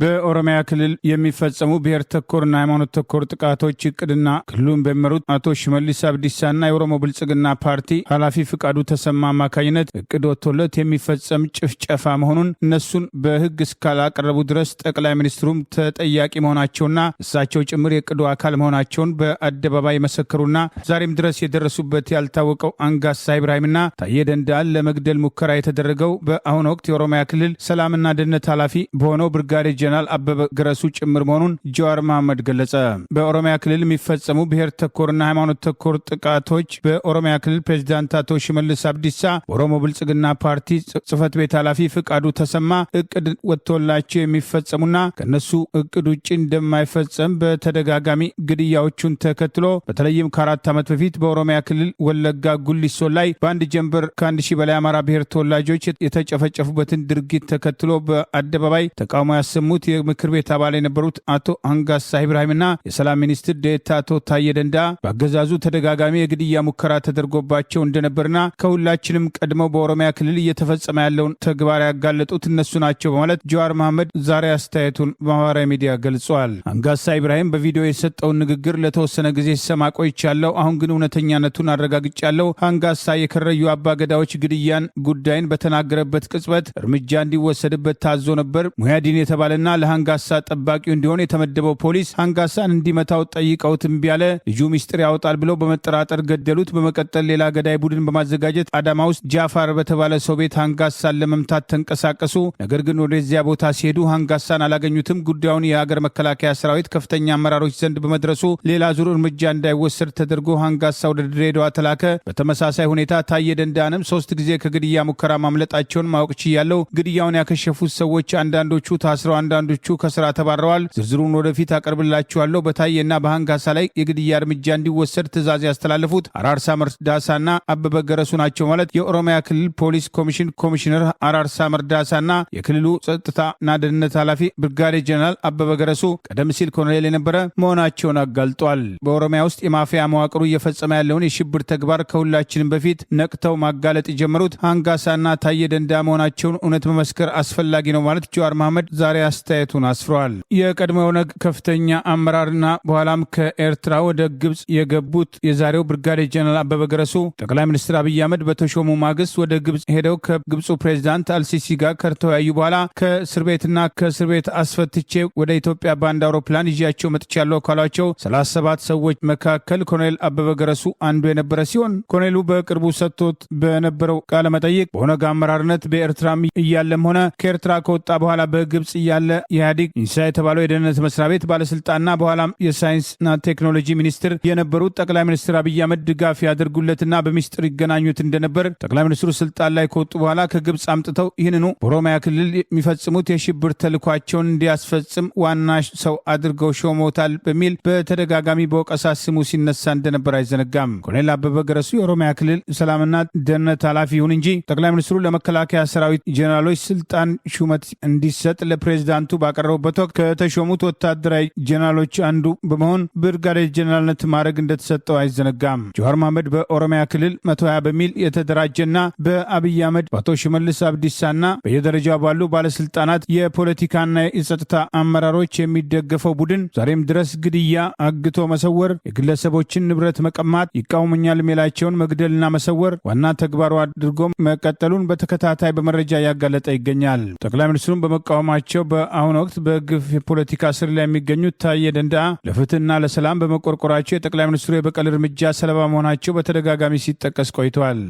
በኦሮሚያ ክልል የሚፈጸሙ ብሔር ተኮርና ሃይማኖት ተኮር ጥቃቶች እቅድና ክልሉን በሚመሩት አቶ ሽመልስ አብዲሳና የኦሮሞ ብልጽግና ፓርቲ ኃላፊ ፍቃዱ ተሰማ አማካኝነት እቅድ ወጥቶለት የሚፈጸም ጭፍጨፋ መሆኑን እነሱን በሕግ እስካላቀረቡ ድረስ ጠቅላይ ሚኒስትሩም ተጠያቂ መሆናቸውና እሳቸው ጭምር የእቅዱ አካል መሆናቸውን በአደባባይ መሰከሩና ዛሬም ድረስ የደረሱበት ያልታወቀው አንጋሳ ኢብራሂምና ታዬ ደንዳን ለመግደል ሙከራ የተደረገው በአሁኑ ወቅት የኦሮሚያ ክልል ሰላምና ደህንነት ኃላፊ በሆነው ብርጋዴ ጀነራል አበበ ገረሱ ጭምር መሆኑን ጀዋር መሐመድ ገለጸ። በኦሮሚያ ክልል የሚፈጸሙ ብሔር ተኮርና ሃይማኖት ተኮር ጥቃቶች በኦሮሚያ ክልል ፕሬዝዳንት አቶ ሽመልስ አብዲሳ በኦሮሞ ብልጽግና ፓርቲ ጽህፈት ቤት ኃላፊ ፍቃዱ ተሰማ እቅድ ወጥቶላቸው የሚፈጸሙና ከነሱ እቅድ ውጭ እንደማይፈጸም በተደጋጋሚ ግድያዎቹን ተከትሎ በተለይም ከ4 ዓመት በፊት በኦሮሚያ ክልል ወለጋ ጉሊሶ ላይ በአንድ ጀንበር ከ1000 በላይ አማራ ብሔር ተወላጆች የተጨፈጨፉበትን ድርጊት ተከትሎ በአደባባይ ተቃውሞ ያሰሙት የምክር ቤት አባል የነበሩት አቶ አንጋሳ ኢብራሂምና የሰላም ሚኒስትር ዴኤታ አቶ ታዬ ደንዳ በአገዛዙ ተደጋጋሚ የግድያ ሙከራ ተደርጎባቸው እንደነበርና ከሁላችንም ቀድመው በኦሮሚያ ክልል እየተፈጸመ ያለውን ተግባር ያጋለጡት እነሱ ናቸው በማለት ጀዋር መሐመድ ዛሬ አስተያየቱን በማህበራዊ ሚዲያ ገልጿል። አንጋሳ ኢብራሂም በቪዲዮ የሰጠውን ንግግር ለተወሰነ ጊዜ ሲሰማ ቆይቻለሁ፣ አሁን ግን እውነተኛነቱን አረጋግጫለሁ። አንጋሳ የከረዩ አባገዳዎች ግድያን ጉዳይን በተናገረበት ቅጽበት እርምጃ እንዲወሰድበት ታዞ ነበር። ሙያዲን የተባለና ለሃንጋሳ ጠባቂው እንዲሆን የተመደበው ፖሊስ ሃንጋሳን እንዲመታው ጠይቀውት እምቢ አለ። ልጁ ሚስጥር ያወጣል ብለው በመጠራጠር ገደሉት። በመቀጠል ሌላ ገዳይ ቡድን በማዘጋጀት አዳማ ውስጥ ጃፋር በተባለ ሰው ቤት ሃንጋሳን ለመምታት ተንቀሳቀሱ። ነገር ግን ወደዚያ ቦታ ሲሄዱ ሃንጋሳን አላገኙትም። ጉዳዩን የሀገር መከላከያ ሰራዊት ከፍተኛ አመራሮች ዘንድ በመድረሱ ሌላ ዙር እርምጃ እንዳይወሰድ ተደርጎ ሃንጋሳ ወደ ድሬዳዋ ተላከ። በተመሳሳይ ሁኔታ ታዬ ደንዳንም 3 ጊዜ ከግድያ ሙከራ ማምለጣቸውን ማወቅ ችያለሁ። ግድያውን ያከሸፉት ሰዎች አንዳንዶቹ ታስረው፣ አንዳንዶቹ ከስራ ተባረዋል። ዝርዝሩን ወደፊት አቀርብላችኋለሁ። በታዬና በሃንጋሳ ላይ የግድያ እርምጃ እንዲወሰድ ትዕዛዝ ያስተላለፉት አራርሳ መርዳሳና አበበ ገረሱ ናቸው ማለት የኦሮሚያ ክልል ፖሊስ ኮሚሽን ኮሚሽነር አራርሳ መርዳሳና የክልሉ ጸጥታና ደህንነት ኃላፊ ብርጋዴር ጀነራል አበበ ገረሱ ቀደም ሲል ኮሎኔል የነበረ መሆናቸውን አጋልጧል። በኦሮሚያ ውስጥ የማፊያ መዋቅሩ እየፈጸመ ያለውን የሽብር ተግባር ከሁላችንም በፊት ነቅተው ማጋለጥ የጀመሩት ሃንጋሳና ታዬ ደንዳ መሆናቸውን እውነት መመስከር አስፈላጊ ነው ማለት ጀዋር መሐመድ ዛሬ አስተያየቱን አስፍሯል። የቀድሞ ኦነግ ከፍተኛ አመራርና በኋላም ከኤርትራ ወደ ግብጽ የገቡት የዛሬው ብርጋዴር ጀነራል አበበ ገረሱ ጠቅላይ ሚኒስትር አብይ አህመድ በተሾሙ ማግስት ወደ ግብጽ ሄደው ከግብፁ ፕሬዝዳንት አልሲሲ ጋር ከተወያዩ በኋላ ከእስር ቤት አስፈትቼ ወደ ኢትዮጵያ በአንድ አውሮፕላን ይዣቸው መጥቻለሁ ካሏቸው 37 ሰዎች መካከል ኮሎኔል አበበ ገረሱ አንዱ የነበረ ሲሆን ኮሎኔሉ በቅርቡ ሰጥቶት በነበረው ቃለ መጠይቅ በኦነግ አመራርነት በኤርትራም እያለም ሆነ ከኤርትራ ከወጣ በኋላ በግብጽ እያለ ኢህአዴግ ኢንሳ የተባለው የደህንነት መስሪያ ቤት ባለስልጣንና በኋላም የሳይንስና ቴክኖሎጂ ሚኒስትር የነበሩት ጠቅላይ ሚኒስትር አብይ አህመድ ድጋፍ ያደርጉለትና በሚስጥር ይገናኙት እንደነበር ጠቅላይ ሚኒስትሩ ስልጣን ላይ ከወጡ በኋላ ከግብጽ አምጥተው ይህንኑ በኦሮሚያ ክልል የሚፈጽሙት የሽብር ተልኳቸውን እንዲያስፈጽም ዋና ሰው አድርገው ሾሞታል በሚል በተደጋጋሚ በወቀሳ ስሙ ሲነሳ እንደነበር አይዘነጋም። ኮሎኔል አበበ ገረሱ የኦሮሚያ ክልል ሰላምና ደህንነት ኃላፊ ይሁን እንጂ ጠቅላይ ሚኒስትሩ ለመከላከያ ሰራዊት ጄኔራሎች ስልጣን ሹመት እንዲሰጥ ለፕሬዝዳንቱ ባቀረቡበት ወቅት ከተሾሙት ወታደራዊ ጄኔራሎች አንዱ በመሆን ብርጋዴር ጄኔራልነት ማዕረግ እንደተሰጠው አይዘነጋም። ጀዋር መሐመድ በኦሮሚያ ክልል 120 በሚል የተደራጀና በአብይ አህመድ በአቶ ሽመልስ አብዲሳና በየደረጃው ባሉ ባለስልጣናት የፖለቲካና የጸጥታ አመራሮች የሚደገፈው ቡድን ዛሬም ድረስ ግድያ፣ አግቶ መሰወር፣ የግለሰቦችን ንብረት መቀማት፣ ይቃወሙኛል የሚላቸውን መግደልና መሰወር ዋና ተግባሩ አድርጎ መቀጠሉን በተከታታይ በመረጃ ያጋለጠ ይገኛል። ጠቅላይ ሚኒስትሩን በመቃወማቸው በአሁኑ ወቅት በግፍ የፖለቲካ ስር ላይ የሚገኙት ታዬ ደንዳ ለፍትህና ለሰላም በመቆርቆራቸው የጠቅላይ ሚኒስትሩ የበቀል እርምጃ ሰለባ መሆናቸው በተደጋጋሚ ሲጠቀስ ቆይተዋል።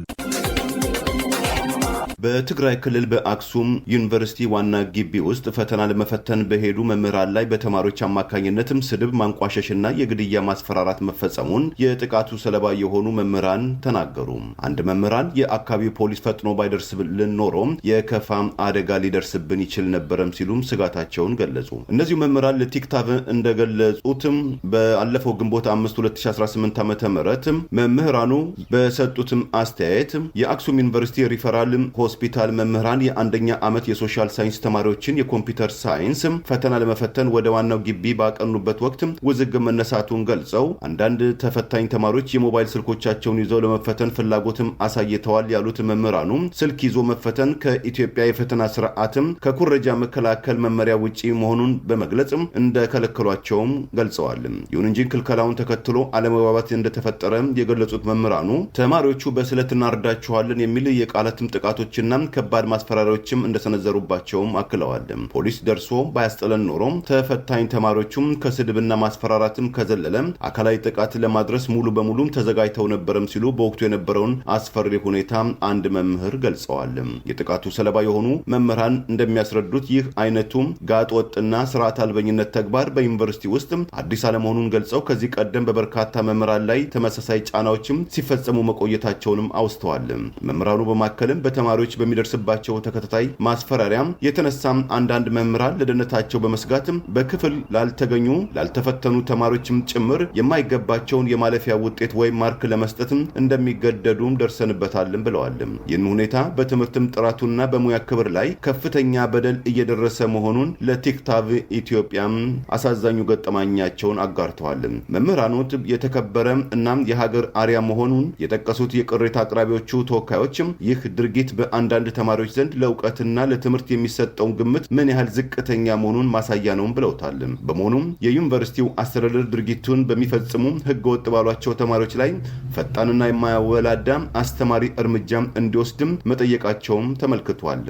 በትግራይ ክልል በአክሱም ዩኒቨርሲቲ ዋና ግቢ ውስጥ ፈተና ለመፈተን በሄዱ መምህራን ላይ በተማሪዎች አማካኝነትም ስድብ፣ ማንቋሸሽና የግድያ ማስፈራራት መፈጸሙን የጥቃቱ ሰለባ የሆኑ መምህራን ተናገሩ። አንድ መምህራን የአካባቢው ፖሊስ ፈጥኖ ባይደርስልን ኖሮ የከፋ አደጋ ሊደርስብን ይችል ነበረም ሲሉም ስጋታቸውን ገለጹ። እነዚሁ መምህራን ለቲክታቭ እንደገለጹትም ባለፈው ግንቦት 5 2018 ዓ.ም መምህራኑ በሰጡትም አስተያየት የአክሱም ዩኒቨርሲቲ ሪፈራል ሆስፒታል መምህራን የአንደኛ ዓመት የሶሻል ሳይንስ ተማሪዎችን የኮምፒውተር ሳይንስ ፈተና ለመፈተን ወደ ዋናው ግቢ ባቀኑበት ወቅት ውዝግብ መነሳቱን ገልጸው አንዳንድ ተፈታኝ ተማሪዎች የሞባይል ስልኮቻቸውን ይዘው ለመፈተን ፍላጎትም አሳይተዋል ያሉት መምህራኑ ስልክ ይዞ መፈተን ከኢትዮጵያ የፈተና ስርዓትም ከኩረጃ መከላከል መመሪያ ውጪ መሆኑን በመግለጽ እንደከለከሏቸውም ገልጸዋል። ይሁን እንጂ ክልከላውን ተከትሎ አለመግባባት እንደተፈጠረ የገለጹት መምህራኑ ተማሪዎቹ በስለት እናርዳቸዋለን የሚል የቃላትም ጥቃቶች ዛቻዎችና ከባድ ማስፈራሪያዎችም እንደሰነዘሩባቸውም አክለዋል። ፖሊስ ደርሶ ባያስጠለን ኖሮ ተፈታኝ ተማሪዎቹም ከስድብና ማስፈራራትም ከዘለለ አካላዊ ጥቃት ለማድረስ ሙሉ በሙሉ ተዘጋጅተው ነበርም ሲሉ በወቅቱ የነበረውን አስፈሪ ሁኔታ አንድ መምህር ገልጸዋል። የጥቃቱ ሰለባ የሆኑ መምህራን እንደሚያስረዱት ይህ አይነቱ ጋጥ ወጥና ስርዓት አልበኝነት ተግባር በዩኒቨርሲቲ ውስጥ አዲስ አለመሆኑን ገልጸው ከዚህ ቀደም በበርካታ መምህራን ላይ ተመሳሳይ ጫናዎችም ሲፈጸሙ መቆየታቸውንም አውስተዋል። መምህራኑ በማከልም በተማሪዎች በሚደርስባቸው ተከታታይ ማስፈራሪያ የተነሳም አንዳንድ መምህራን ለደህንነታቸው በመስጋት በክፍል ላልተፈተኑ ተማሪዎችም ጭምር የማይገባቸውን የማለፊያ ውጤት ወይም ማርክ ለመስጠት እንደሚገደዱም ደርሰንበታልም ብለዋል። ይህን ሁኔታ በትምህርትም ጥራቱና በሙያ ክብር ላይ ከፍተኛ በደል እየደረሰ መሆኑን ለቲክታቭ ኢትዮጵያ አሳዛኙ ገጠማኛቸውን አጋርተዋል። መምህራኑ የተከበረ እናም የሀገር አርያ መሆኑን የጠቀሱት የቅሬታ አቅራቢዎቹ ተወካዮች ይህ ድርጊት በአንዳንድ ተማሪዎች ዘንድ ለእውቀትና ለትምህርት የሚሰጠውን ግምት ምን ያህል ዝቅተኛ መሆኑን ማሳያ ነው ብለውታል። በመሆኑም የዩኒቨርሲቲው አስተዳደር ድርጊቱን በሚፈጽሙ ህገወጥ ባሏቸው ተማሪዎች ላይ ፈጣንና የማያወላዳ አስተማሪ እርምጃ እንዲወስድም መጠየቃቸውም ተመልክቷል።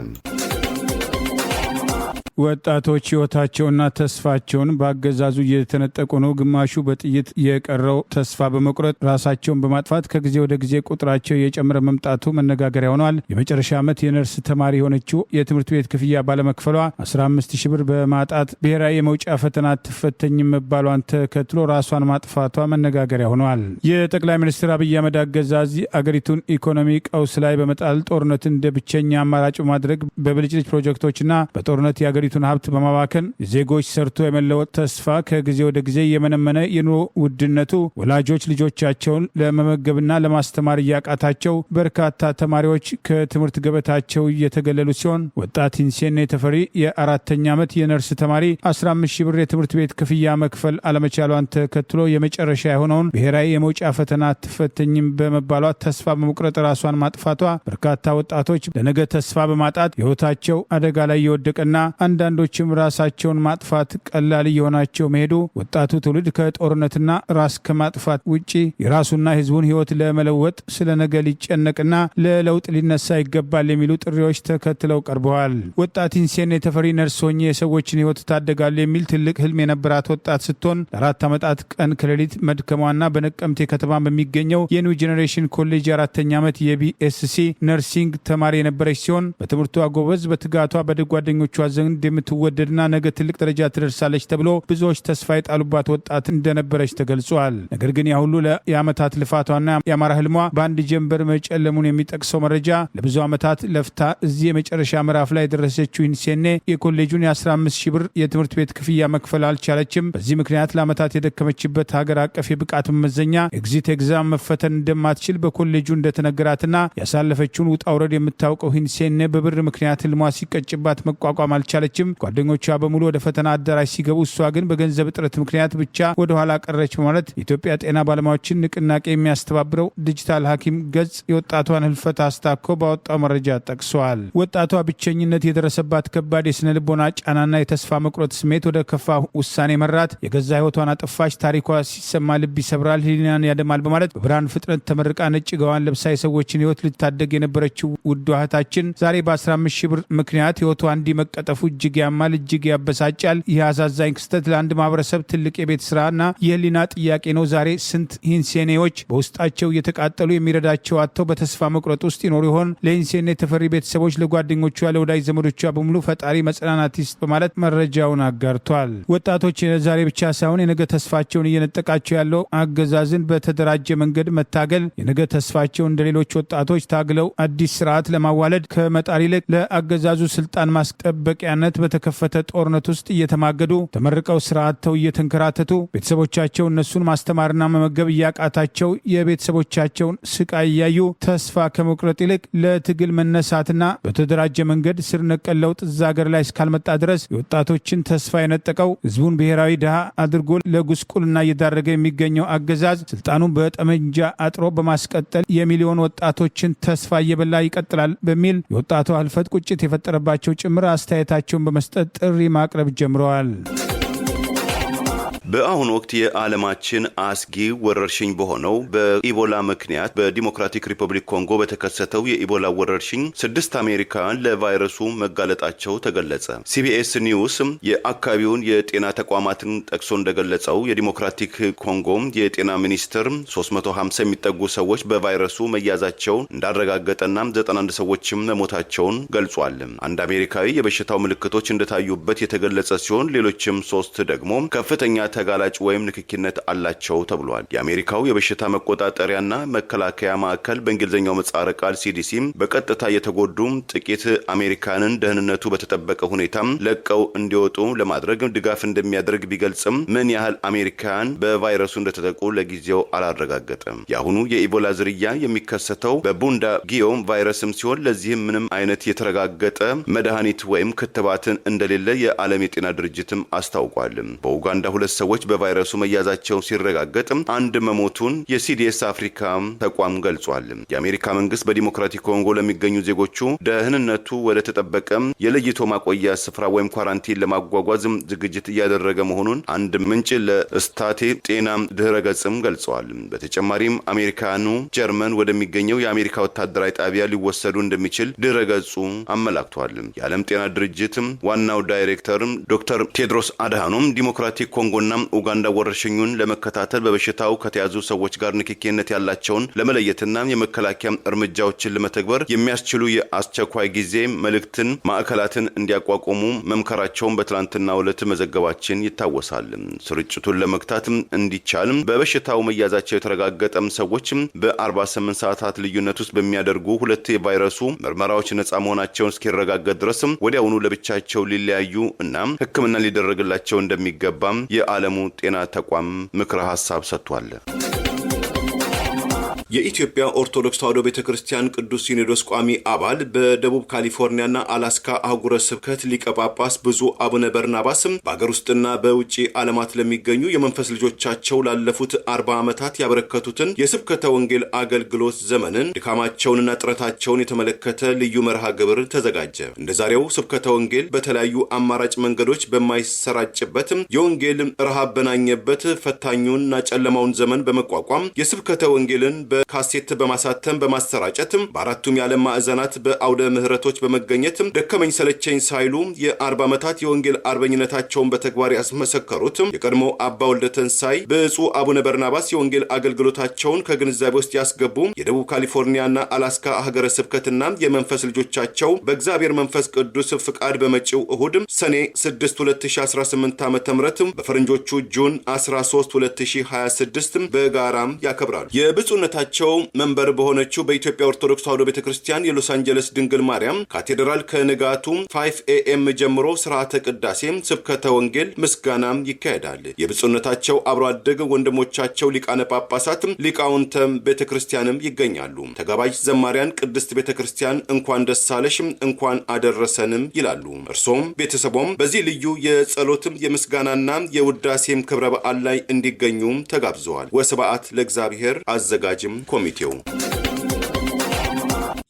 ወጣቶች ህይወታቸውና ተስፋቸውን በአገዛዙ እየተነጠቁ ነው። ግማሹ በጥይት የቀረው ተስፋ በመቁረጥ ራሳቸውን በማጥፋት ከጊዜ ወደ ጊዜ ቁጥራቸው የጨመረ መምጣቱ መነጋገሪያ ሆኗል። የመጨረሻ ዓመት የነርስ ተማሪ የሆነችው የትምህርት ቤት ክፍያ ባለመክፈሏ 15,000 ብር በማጣት ብሔራዊ የመውጫ ፈተና አትፈተኝም መባሏን ተከትሎ ራሷን ማጥፋቷ መነጋገሪያ ሆኗል። የጠቅላይ ሚኒስትር አብይ አህመድ አገዛዝ አገሪቱን ኢኮኖሚ ቀውስ ላይ በመጣል ጦርነትን እንደ ብቸኛ አማራጭ ማድረግ በብልጭልጭ ፕሮጀክቶችና በጦርነት የአገሪቱን ሀብት በማባከን ዜጎች ሰርቶ የመለወጥ ተስፋ ከጊዜ ወደ ጊዜ የመነመነ የኑሮ ውድነቱ ወላጆች ልጆቻቸውን ለመመገብና ለማስተማር እያቃታቸው በርካታ ተማሪዎች ከትምህርት ገበታቸው እየተገለሉ ሲሆን ወጣት ኢንሴኔ ተፈሪ የ4ኛ ዓመት የነርስ ተማሪ 15,000 ብር የትምህርት ቤት ክፍያ መክፈል አለመቻሏን ተከትሎ የመጨረሻ የሆነውን ብሔራዊ የመውጫ ፈተና አትፈተኝም በመባሏ ተስፋ በመቁረጥ ራሷን ማጥፋቷ በርካታ ወጣቶች ለነገ ተስፋ በማጣት ሕይወታቸው አደጋ ላይ የወደቀና አንዳንዶችም ራሳቸውን ማጥፋት ቀላል እየሆናቸው መሄዱ ወጣቱ ትውልድ ከጦርነትና ራስ ከማጥፋት ውጪ የራሱና የሕዝቡን ሕይወት ለመለወጥ ስለ ነገ ሊጨነቅና ለለውጥ ሊነሳ ይገባል የሚሉ ጥሪዎች ተከትለው ቀርበዋል። ወጣት ኢንሴኔ ተፈሪ ነርስ ሆኜ የሰዎችን ሕይወት ታደጋለሁ የሚል ትልቅ ህልም የነበራት ወጣት ስትሆን ለ4 ዓመታት ቀን ከሌሊት መድከሟና በነቀምቴ ከተማ በሚገኘው የኒው ጄኔሬሽን ኮሌጅ 4ኛ ዓመት የቢኤስሲ ነርሲንግ ተማሪ የነበረች ሲሆን በትምህርቷ ጎበዝ፣ በትጋቷ በጓደኞቿ ዘንድ የምትወደድና ነገ ትልቅ ደረጃ ትደርሳለች ተብሎ ብዙዎች ተስፋ የጣሉባት ወጣት እንደነበረች ተገልጿል። ነገር ግን ያ ሁሉ የዓመታት ልፋቷና የአማራ ህልሟ በአንድ ጀንበር መጨለሙን የሚጠቅሰው መረጃ ለብዙ ዓመታት ለፍታ እዚህ የመጨረሻ ምዕራፍ ላይ የደረሰችው ኢንሴኔ የኮሌጁን የ15,000 ብር የትምህርት ቤት ክፍያ መክፈል አልቻለችም። በዚህ ምክንያት ለዓመታት የደከመችበት ሀገር አቀፍ የብቃት መመዘኛ ኤግዚት ኤግዛም መፈተን እንደማትችል በኮሌጁ እንደተነገራትና ያሳለፈችውን ውጣ ውረድ የምታውቀው ኢንሴኔ በብር ምክንያት ህልሟ ሲቀጭባት መቋቋም አልቻለችም። ጓደኞቿ በሙሉ ወደ ፈተና አዳራሽ ሲገቡ እሷ ግን በገንዘብ እጥረት ምክንያት ብቻ ወደ ኋላ ቀረች በማለት የኢትዮጵያ ጤና ባለሙያዎችን ንቅናቄ የሚያስተባብረው ዲጂታል ሐኪም ገጽ የወጣቷን ህልፈት አስታኮ ባወጣው መረጃ ጠቅሷል። ወጣቷ ብቸኝነት የደረሰባት ከባድ የስነ ልቦና ጫናና የተስፋ መቁረጥ ስሜት ወደ ከፋ ውሳኔ መራት። የገዛ ህይወቷን አጠፋች። ታሪኳ ሲሰማ ልብ ይሰብራል፣ ህሊናን ያደማል በማለት በብርሃን ፍጥነት ተመርቃ ነጭ ገዋን ለብሳ የሰዎችን ህይወት ልታደግ የነበረችው ውድ እህታችን ዛሬ በ15,000 ብር ምክንያት ህይወቷ እንዲህ መቀጠፉ እጅግ ያማል፣ እጅግ ያበሳጫል። ይህ አሳዛኝ ክስተት ለአንድ ማህበረሰብ ትልቅ የቤት ስራና የህሊና ጥያቄ ነው። ዛሬ ስንት ኢንሴኔዎች በውስጣቸው እየተቃጠሉ የሚረዳቸው አጥተው በተስፋ መቁረጥ ውስጥ ይኖሩ ይሆን? ለኢንሴኔ ተፈሪ ቤተሰቦች፣ ለጓደኞቿ፣ ለወዳጅ ዘመዶቿ በሙሉ ፈጣሪ መጽናናት ይስጥ በማለት መረጃውን አጋርቷል። ወጣቶች ዛሬ ብቻ ሳይሆን የነገ ተስፋቸውን እየነጠቃቸው ያለው አገዛዝን በተደራጀ መንገድ መታገል፣ የነገ ተስፋቸውን እንደ ሌሎች ወጣቶች ታግለው አዲስ ስርዓት ለማዋለድ ከመጣር ይልቅ ለአገዛዙ ስልጣን ማስጠበቂያነት በተከፈተ ጦርነት ውስጥ እየተማገዱ ተመርቀው ስራ አጥተው እየተንከራተቱ ቤተሰቦቻቸው እነሱን ማስተማርና መመገብ እያቃታቸው የቤተሰቦቻቸውን ስቃይ እያዩ ተስፋ ከመቁረጥ ይልቅ ለትግል መነሳትና በተደራጀ መንገድ ስር ነቀል ለውጥ እዛ ሀገር ላይ እስካልመጣ ድረስ የወጣቶችን ተስፋ የነጠቀው ህዝቡን ብሔራዊ ድሃ አድርጎ ለጉስቁልና እየዳረገ የሚገኘው አገዛዝ ስልጣኑን በጠመንጃ አጥሮ በማስቀጠል የሚሊዮን ወጣቶችን ተስፋ እየበላ ይቀጥላል በሚል የወጣቷ ህልፈት ቁጭት የፈጠረባቸው ጭምር አስተያየታቸውን በመስጠት ጥሪ ማቅረብ ጀምረዋል። በአሁኑ ወቅት የዓለማችን አስጊ ወረርሽኝ በሆነው በኢቦላ ምክንያት በዲሞክራቲክ ሪፐብሊክ ኮንጎ በተከሰተው የኢቦላ ወረርሽኝ 6 አሜሪካውያን ለቫይረሱ መጋለጣቸው ተገለጸ። ሲቢኤስ ኒውስ የአካባቢውን የጤና ተቋማትን ጠቅሶ እንደገለጸው የዲሞክራቲክ ኮንጎ የጤና ሚኒስቴር 350 የሚጠጉ ሰዎች በቫይረሱ መያዛቸው እንዳረጋገጠና 91 ሰዎችም መሞታቸውን ገልጿል። አንድ አሜሪካዊ የበሽታው ምልክቶች እንደታዩበት የተገለጸ ሲሆን ሌሎችም 3 ደግሞ ከፍተኛ ተጋላጭ ወይም ንክኪነት አላቸው ተብሏል። የአሜሪካው የበሽታ መቆጣጠሪያና መከላከያ ማዕከል በእንግሊዝኛው ምህጻረ ቃል ሲዲሲ በቀጥታ የተጎዱ ጥቂት አሜሪካንን ደህንነቱ በተጠበቀ ሁኔታ ለቀው እንዲወጡ ለማድረግ ድጋፍ እንደሚያደርግ ቢገልጽም ምን ያህል አሜሪካን በቫይረሱ እንደተጠቁ ለጊዜው አላረጋገጠም። የአሁኑ የኢቦላ ዝርያ የሚከሰተው በቡንዳ ጊዮ ቫይረስም ሲሆን ለዚህም ምንም አይነት የተረጋገጠ መድኃኒት ወይም ክትባትን እንደሌለ የዓለም የጤና ድርጅትም አስታውቋል። በኡጋንዳ 2 ሰዎች በቫይረሱ መያዛቸው ሲረጋገጥ 1 መሞቱን የሲዲኤስ አፍሪካ ተቋም ገልጿል። የአሜሪካ መንግስት በዲሞክራቲክ ኮንጎ ለሚገኙ ዜጎቹ ደህንነቱ ወደ ተጠበቀ የለይቶ ማቆያ ስፍራ ወይም ኳራንቲን ለማጓጓዝ ዝግጅት እያደረገ መሆኑን አንድ ምንጭ ለስታቴ ጤና ድህረ ገጽም ገልጸዋል። በተጨማሪም አሜሪካኑ ጀርመን ወደሚገኘው የአሜሪካ ወታደራዊ ጣቢያ ሊወሰዱ እንደሚችል ድህረ ገጹ አመላክቷል። የዓለም ጤና ድርጅት ዋናው ዳይሬክተር ዶክተር ቴድሮስ አድሃኖም ዲሞክራቲክ ኮንጎና ኡጋንዳ ወረርሽኙን ለመከታተል በበሽታው ከተያዙ ሰዎች ጋር ንክኪነት ያላቸውን ለመለየትና የመከላከያ እርምጃዎችን ለመተግበር የሚያስችሉ የአስቸኳይ ጊዜ መልእክትን ማዕከላትን እንዲያቋቁሙ መምከራቸውን በትላንትናው ዕለት መዘገባችን ይታወሳል። ስርጭቱን ለመግታት እንዲቻል በበሽታው መያዛቸው የተረጋገጠም ሰዎች በ48 ሰዓታት ልዩነት ውስጥ በሚያደርጉ 2 የቫይረሱ ምርመራዎች ነጻ መሆናቸውን እስኪረጋገጥ ድረስ ወዲያውኑ ለብቻቸው ሊለያዩ እና ሕክምና ሊደረግላቸው እንደሚገባም የዓለሙ ጤና ተቋም ምክረ ሐሳብ ሰጥቷል። የኢትዮጵያ ኦርቶዶክስ ተዋሕዶ ቤተክርስቲያን ቅዱስ ሲኖዶስ ቋሚ አባል በደቡብ ካሊፎርኒያና አላስካ አህጉረ ስብከት ሊቀ ጳጳስ ብፁዕ አቡነ በርናባስ በአገር ውስጥና በውጪ ዓለማት ለሚገኙ የመንፈስ ልጆቻቸው ላለፉት 40 ዓመታት ያበረከቱትን የስብከተ ወንጌል አገልግሎት ዘመንን ድካማቸውንና ጥረታቸውን የተመለከተ ልዩ መርሃ ግብር ተዘጋጀ። እንደዛሬው ስብከተ ወንጌል በተለያዩ አማራጭ መንገዶች በማይሰራጭበት የወንጌል ረሃብ በናኘበት ፈታኙንና ጨለማውን ዘመን በመቋቋም የስብከተ ወንጌልን ካሴት በማሳተም በማሰራጨት በአራቱም የዓለም ማዕዘናት በአውደ ምህረቶች በመገኘት ደከመኝ ሰለቸኝ ሳይሉ የ40 ዓመታት የወንጌል አርበኝነታቸውን በተግባር ያስመሰከሩት የቀድሞ አባ ወልደ ተንሳይ ብፁዕ አቡነ በርናባስ የወንጌል አገልግሎታቸውን ከግንዛቤ ውስጥ ያስገቡ የደቡብ ካሊፎርኒያና አላስካ ሀገረ ስብከትና የመንፈስ ልጆቻቸው በእግዚአብሔር መንፈስ ቅዱስ ፍቃድ በመጪው እሁድ ሰኔ 6 2018 ዓ.ም በፈረንጆቹ ጁን 13 2026 በጋራም ያከብራሉ። የብፁዕነታቸው መንበር በሆነችው በኢትዮጵያ ኦርቶዶክስ ተዋሕዶ ቤተክርስቲያን የሎስ አንጀለስ ድንግል ማርያም ካቴድራል ከንጋቱ 5 AM ጀምሮ ስርዓተ ቅዳሴ፣ ስብከተ ወንጌል፣ ምስጋናም ይካሄዳል። የብፁዕነታቸው አብሮ አደግ ወንድሞቻቸው ሊቃነ ጳጳሳት ሊቃውንተ ቤተክርስቲያንም ይገኛሉ። ተጋባዥ ዘማሪያን ቅድስት ቤተክርስቲያን እንኳን ደስ አለሽ እንኳን አደረሰንም ይላሉ። እርሶም ቤተሰቦም በዚህ ልዩ የጸሎትም የምስጋናና የውዳሴም ክብረ በዓል ላይ እንዲገኙም ተጋብዘዋል። ወስብሐት ለእግዚአብሔር። አዘጋጅም ኮሚቴው።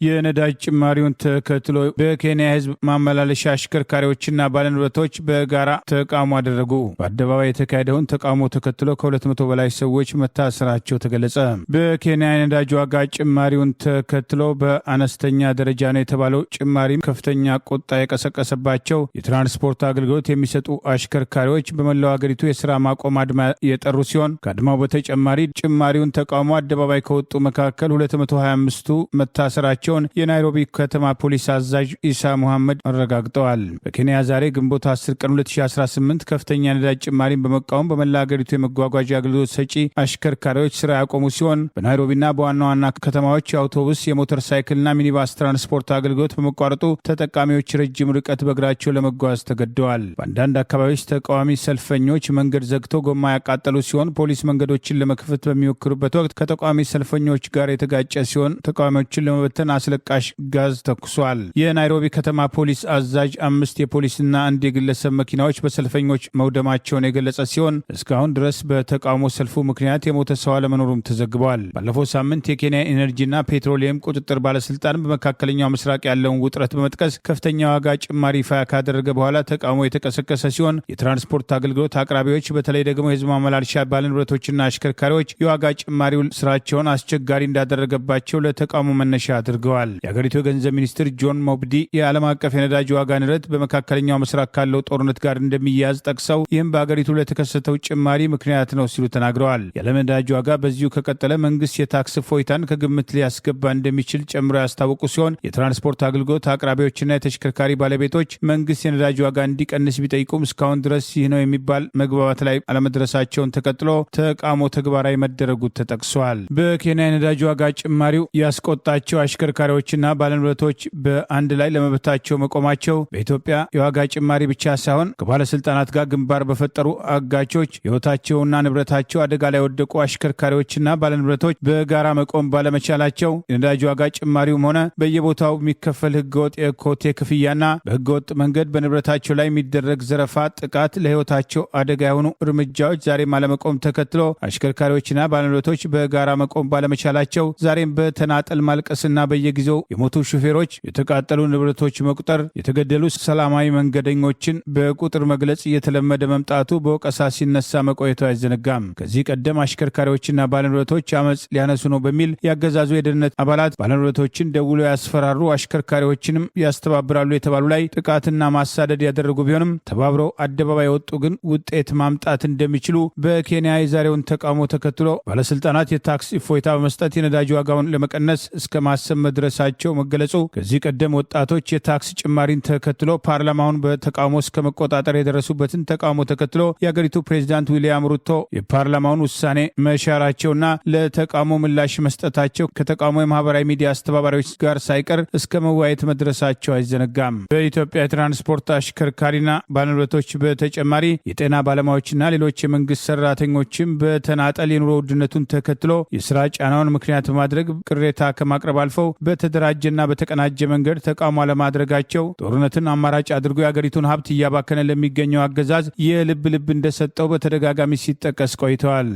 የነዳጅ ጭማሪውን ተከትሎ በኬንያ ህዝብ ማመላለሻ አሽከርካሪዎችና ባለንብረቶች በጋራ ተቃውሞ አደረጉ። በአደባባይ የተካሄደውን ተቃውሞ ተከትሎ ከ200 በላይ ሰዎች መታሰራቸው ተገለጸ። በኬንያ የነዳጅ ዋጋ ጭማሪውን ተከትሎ በአነስተኛ ደረጃ ነው የተባለው ጭማሪም ከፍተኛ ቁጣ የቀሰቀሰባቸው የትራንስፖርት አገልግሎት የሚሰጡ አሽከርካሪዎች በመላው ሀገሪቱ የስራ ማቆም አድማ የጠሩ ሲሆን ከአድማው በተጨማሪ ጭማሪውን ተቃውሞ አደባባይ ከወጡ መካከል 225ቱ መታሰራቸውን የናይሮቢ ከተማ ፖሊስ አዛዥ ኢሳ ሙሐመድ አረጋግጠዋል። በኬንያ ዛሬ ግንቦት 10 ቀን 2018 ከፍተኛ ነዳጅ ጭማሪን በመቃወም በመላ ሀገሪቱ የመጓጓዣ አገልግሎት ሰጪ አሽከርካሪዎች ስራ ያቆሙ ሲሆን በናይሮቢና በዋና ዋና ከተማዎች የአውቶቡስ የሞተር ሳይክልና ሚኒባስ ትራንስፖርት አገልግሎት በመቋረጡ ተጠቃሚዎች ረጅም ርቀት በእግራቸው ለመጓዝ ተገደዋል። በአንዳንድ አካባቢዎች ተቃዋሚ ሰልፈኞች መንገድ ዘግተው ጎማ ያቃጠሉ ሲሆን ፖሊስ መንገዶችን ለመክፈት በሚሞክሩበት ወቅት ከተቃዋሚ ሰልፈኞች ጋር የተጋጨ ሲሆን ተቃዋሚዎችን ለመበተን አስለቃሽ ጋዝ ተኩሷል። የናይሮቢ ከተማ ፖሊስ አዛዥ 5 የፖሊስና 1 የግለሰብ መኪናዎች በሰልፈኞች መውደማቸውን የገለጸ ሲሆን እስካሁን ድረስ በተቃውሞ ሰልፉ ምክንያት የሞተ ሰው አለመኖሩም ተዘግቧል። ባለፈው ሳምንት የኬንያ ኢነርጂና ፔትሮሊየም ቁጥጥር ባለስልጣን በመካከለኛው ምስራቅ ያለውን ውጥረት በመጥቀስ ከፍተኛ ዋጋ ጭማሪ ይፋ ካደረገ በኋላ ተቃውሞ የተቀሰቀሰ ሲሆን የትራንስፖርት አገልግሎት አቅራቢዎች በተለይ ደግሞ የህዝብ ማመላለሻ ባለንብረቶችና አሽከርካሪዎች የዋጋ ጭማሪው ስራቸውን አስቸጋሪ እንዳደረገባቸው ለተቃውሞ መነሻ አድርገዋል። የሀገሪቱ የገንዘብ ሚኒስትር ጆን ሞብዲ የዓለም አቀፍ የነዳጅ ዋጋ ንረት በመካከለኛው ምስራቅ ካለው ጦርነት ጋር እንደሚያያዝ ጠቅሰው ይህም በሀገሪቱ ለተከሰተው ጭማሪ ምክንያት ነው ሲሉ ተናግረዋል። የዓለም ነዳጅ ዋጋ በዚሁ ከቀጠለ መንግስት የታክስ እፎይታን ከግምት ሊያስገባ እንደሚችል ጨምሮ ያስታወቁ ሲሆን የትራንስፖርት አገልግሎት አቅራቢዎችና የተሽከርካሪ ባለቤቶች መንግስት የነዳጅ ዋጋ እንዲቀንስ ቢጠይቁም እስካሁን ድረስ ይህ ነው የሚባል መግባባት ላይ አለመድረሳቸውን ተከትሎ ተቃውሞ ተግባራዊ መደረጉ ተጠቅሷል። በኬንያ የነዳጅ ዋጋ ጭማሪው ያስቆጣቸው አሽከርካሪዎችና ባለንብረቶች በአንድ ላይ ለመብታቸው መቆማቸው በኢትዮጵያ የዋጋ ጭማሪ ብቻ ሳይሆን ከባለስልጣናት ጋር ግንባር በፈጠሩ አጋቾች ሕይወታቸውና ንብረታቸው አደጋ ላይ ወደቁ አሽከርካሪዎችና ባለንብረቶች በጋራ መቆም ባለመቻላቸው የነዳጅ ዋጋ ጭማሪውም ሆነ በየቦታው የሚከፈል ህገወጥ የኮቴ ክፍያና በህገወጥ መንገድ በንብረታቸው ላይ የሚደረግ ዘረፋ፣ ጥቃት፣ ለሕይወታቸው አደጋ የሆኑ እርምጃዎች ዛሬም አለመቆም ተከትሎ አሽከርካሪዎችና ባለንብረቶች በጋራ መቆም ባለመቻላቸው ዛሬም በተናጠል ማልቀስና በየጊዜው የሞቱ ሹፌሮች፣ የተቃጠሉ ንብረቶች መቁጠር፣ የተገደሉ ሰላማዊ መንገደኞችን በቁጥር መግለጽ እየተለመደ መምጣቱ በወቀሳ ሲነሳ መቆየቱ አይዘነጋም። ከዚህ ቀደም አሽከርካሪዎችና ባለንብረቶች አመፅ ሊያነሱ ነው በሚል ያገዛዙ የደህንነት አባላት ባለንብረቶችን ደውሎ ያስፈራሩ፣ አሽከርካሪዎችንም ያስተባብራሉ የተባሉ ላይ ጥቃትና ማሳደድ ያደረጉ ቢሆንም ተባብረው አደባባይ ወጡ ግን ውጤት ማምጣት እንደሚችሉ በኬንያ የዛሬውን ተቃውሞ ተከትሎ ባለስልጣናት የታክስ እፎይታ በመስጠት የነዳጅ ዋጋውን ለመቀነስ እስከ ማሰብ መድረሳቸው መገለጹ ከዚህ ቀደም ወጣቶች የታክስ ጭማሪን ተከትሎ ፓርላማውን በተቃውሞ እስከ መቆጣጠር የደረሱበትን ተቃውሞ ተከትሎ የአገሪቱ ፕሬዚዳንት ዊልያም ሩቶ የፓርላማውን ውሳኔ መሻራቸውና ለተቃውሞ ምላሽ መስጠታቸው ከተቃውሞ የማህበራዊ ሚዲያ አስተባባሪዎች ጋር ሳይቀር እስከ መወያየት መድረሳቸው አይዘነጋም። በኢትዮጵያ የትራንስፖርት አሽከርካሪና ባለንብረቶች በተጨማሪ የጤና ባለሙያዎችና ሌሎች የመንግስት ሰራተኞችም በተናጠል የኑሮ ውድነቱን ተከትሎ የስራ ጫናውን ምክንያት በማድረግ ቅሬታ ከማቅረብ አልፈው በተደራጀና በተቀናጀ መንገድ ተቃውሞ አለማድረጋቸው ጦርነትን አማራጭ አድርጎ የአገሪቱን ሀብት እያባከነ ለሚገኘው አገዛዝ የልብ ልብ እንደሰጠው በተደጋጋሚ ሲጠቀስ ቆይተዋል።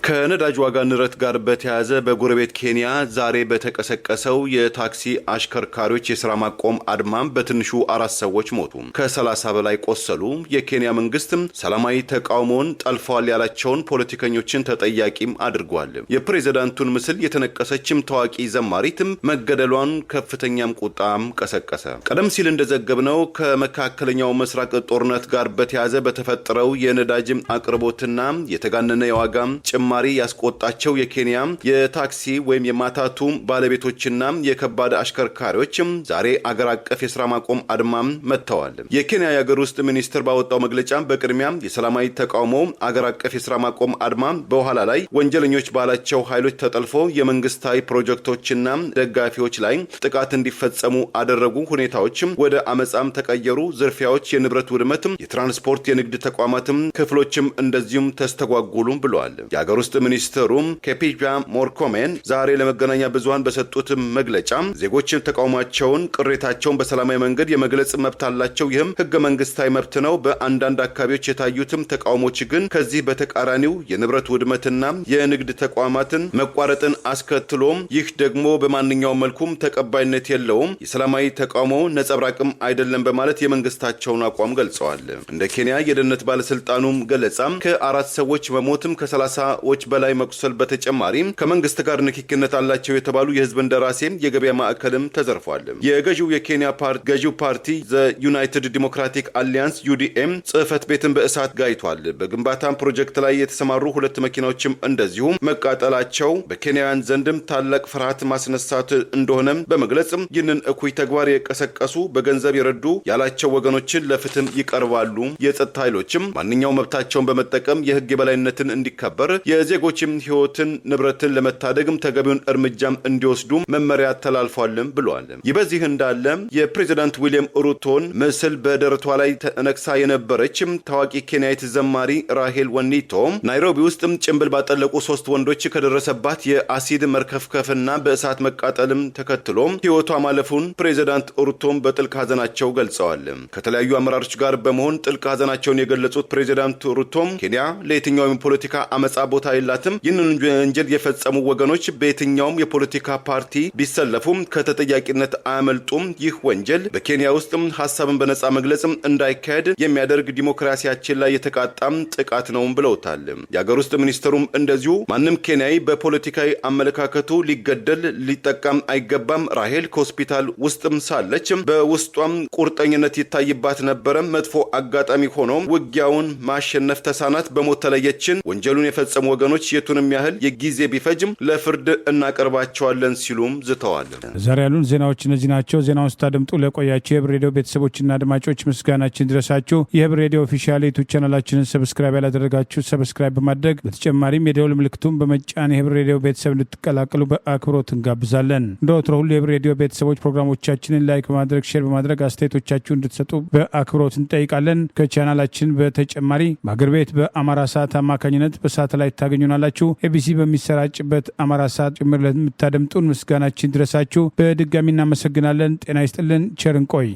ከነዳጅ ዋጋ ንረት ጋር በተያያዘ በጎረቤት ኬንያ ዛሬ በተቀሰቀሰው የታክሲ አሽከርካሪዎች የስራ ማቆም አድማም በትንሹ 4 ሰዎች ሞቱ፣ ከ30 በላይ ቆሰሉ። የኬንያ መንግስትም ሰላማዊ ተቃውሞውን ጠልፈዋል ያላቸውን ፖለቲከኞችን ተጠያቂም አድርጓል። የፕሬዝዳንቱን ምስል የተነቀሰችም ታዋቂ ዘማሪትም መገደሏን ከፍተኛም ቁጣም ቀሰቀሰ። ቀደም ሲል እንደዘገብነው ከመካከለኛው ምስራቅ ጦርነት ጋር በተያያዘ በተፈጠረው የነዳጅ አቅርቦትና የተጋነነ የዋጋ ጭማሪ ያስቆጣቸው የኬንያ የታክሲ ወይም የማታቱ ባለቤቶችና የከባድ አሽከርካሪዎችም ዛሬ አገር አቀፍ የስራ ማቆም አድማም መጥተዋል። የኬንያ የአገር ውስጥ ሚኒስትር ባወጣው መግለጫ በቅድሚያ የሰላማዊ ተቃውሞ አገር አቀፍ የስራ ማቆም አድማ በኋላ ላይ ወንጀለኞች ባላቸው ኃይሎች ተጠልፎ የመንግስታዊ ፕሮጀክቶችና ደጋፊዎች ላይ ጥቃት እንዲፈጸሙ አደረጉ፣ ሁኔታዎችም ወደ አመጻም ተቀየሩ፣ ዝርፊያዎች፣ የንብረት ውድመትም፣ የትራንስፖርት የንግድ ተቋማትም ክፍሎችም እንደዚሁም ተስተጓጉሉ ብለዋል። የአገር ውስጥ ሚኒስትሩም ኬፒጃ ሞርኮሜን ዛሬ ለመገናኛ ብዙሃን በሰጡት መግለጫ ዜጎችን ተቃውሟቸውን፣ ቅሬታቸውን በሰላማዊ መንገድ የመግለጽ መብት አላቸው። ይህም ህገ መንግስታዊ መብት ነው። በአንዳንድ አካባቢዎች የታዩትም ተቃውሞች ግን ከዚህ በተቃራኒው የንብረት ውድመትና የንግድ ተቋማትን መቋረጥን አስከትሎም ይህ ደግሞ በማንኛውም መልኩም ተቀባይነት የለውም፣ የሰላማዊ ተቃውሞ ነጸብራቅም አይደለም በማለት የመንግስታቸውን አቋም ገልጸዋል። እንደ ኬንያ የደህንነት ባለስልጣኑም ገለጻ ከ4 ሰዎች መሞትም ከ30ዎች በላይ መቁሰል በተጨማሪ ከመንግስት ጋር ንክኪነት አላቸው የተባሉ የህዝብ እንደራሴ የገበያ ማዕከልም ተዘርፏል። የገዢው የኬንያ ገዢው ፓርቲ ዘ ዩናይትድ ዲሞክራቲክ አሊያንስ ዩዲኤም ጽህፈት ቤትን በእሳት ጋይቷል። በግንባታም ፕሮጀክት ላይ የተሰማሩ 2 መኪናዎችም እንደዚሁም መቃጠላቸው በኬንያውያን ዘንድም ታላቅ ፍርሃት ማስነሳት እንደሆነ በመግለጽ ይህንን እኩይ ተግባር የቀሰቀሱ በገንዘብ የረዱ ያላቸው ወገኖችን ለፍትህ ይቀርባሉ። የጸጥታ ኃይሎችም ማንኛውም መብታቸውን በመጠቀም የህግ የበላይነትን እንዲከበር የዜጎችም ህይወትን ንብረትን ለመታደግም ተገቢውን እርምጃም እንዲወስዱ መመሪያ ተላልፏልም ብለዋል። ይህ በዚህ እንዳለ የፕሬዝዳንት ዊሊያም ሩቶን ምስል በደረቷ ላይ ተነክሳ የነበረችም ታዋቂ ኬንያዊት ዘማሪ ራሄል ወኒቶ ናይሮቢ ውስጥ ጭንብል ባጠለቁ 3 ወንዶች ከደረሰባት የአሲድ መርከፍከፍና በእሳት መቃጠልም ተከትሎ ህይወቷ ማለፉን ፕሬዝዳንት ሩቶም በጥልቅ ሐዘናቸው ገልጸዋል። ከተለያዩ አመራሮች ጋር በመሆን ጥልቅ ሐዘናቸውን የገለጹት ፕሬዝዳንት ሩቶም ኬንያ ለየትኛውም ፖለቲካ አመጻ ቦታ የላትም፣ ይህንን ወንጀል የፈጸሙ ወገኖች በየትኛውም የፖለቲካ ፓርቲ ቢሰለፉም ከተጠያቂነት አያመልጡም። ይህ ወንጀል በኬንያ ውስጥ ሐሳብን በነጻ መግለጽ እንዳይካሄድ የሚያደርግ ዲሞክራሲያችን ላይ የተቃጣም ጥቃት ነው ብለውታል። የሀገር ውስጥ ሚኒስትሩም እንደዚሁ ማንም ኬንያዊ በፖለቲካዊ አመለካከቱ ሊገደል ሊጠቃም አይገባም። ራሄል ከሆስፒታል ውስጥም ሳለች በውስጧም ቁርጠኝነት ይታይባት ነበረ። መጥፎ አጋጣሚ ሆኖ ውጊያውን ማሸነፍ ተሳናት፣ በሞት ተለየችን። ወንጀሉን የፈጸሙ ወገኖች የቱንም ያህል የጊዜ ቢፈጅም ለፍርድ እናቀርባቸዋለን ሲሉም ዝተዋል። ዛሬ ያሉን ዜናዎች እነዚህ ናቸው። ዜናውን ስታደምጡ ለቆያችሁ የህብር ሬዲዮ ቤተሰቦችና አድማጮች ምስጋናችን ድረሳችሁ። የህብር ሬዲዮ ኦፊሻል ዩቲዩብ ቻናላችንን ሰብስክራይብ ያላደረጋችሁ ሰብስክራይብ በማድረግ በተጨማሪም የደወል ምልክቱን በመጫን የህብር ሬዲዮ ቤተሰብ እንድትቀላቀሉ በአክብሮት እንጋብዛለን። እንደ ወትሮ ሁሉ የህብር ሬዲዮ ቤተሰቦች ፕሮግራሞቻችንን ላይክ በማድረግ ሼር በማድረግ አስተያየቶቻችሁ እንድትሰጡ በአክብሮት እንጠይቃለን። ከቻናላችን በተጨማሪ በአገር ቤት በአማራ ሰዓት አማካኝነት በሳተላይት ታገኙናላችሁ። ኤቢሲ በሚሰራጭበት አማራ ሰዓት ጭምር ለምታደምጡን ምስጋናችን ድረሳችሁ። በድጋሚ እናመሰግናለን። ጤና ይስጥልን። ቸር እንቆይ።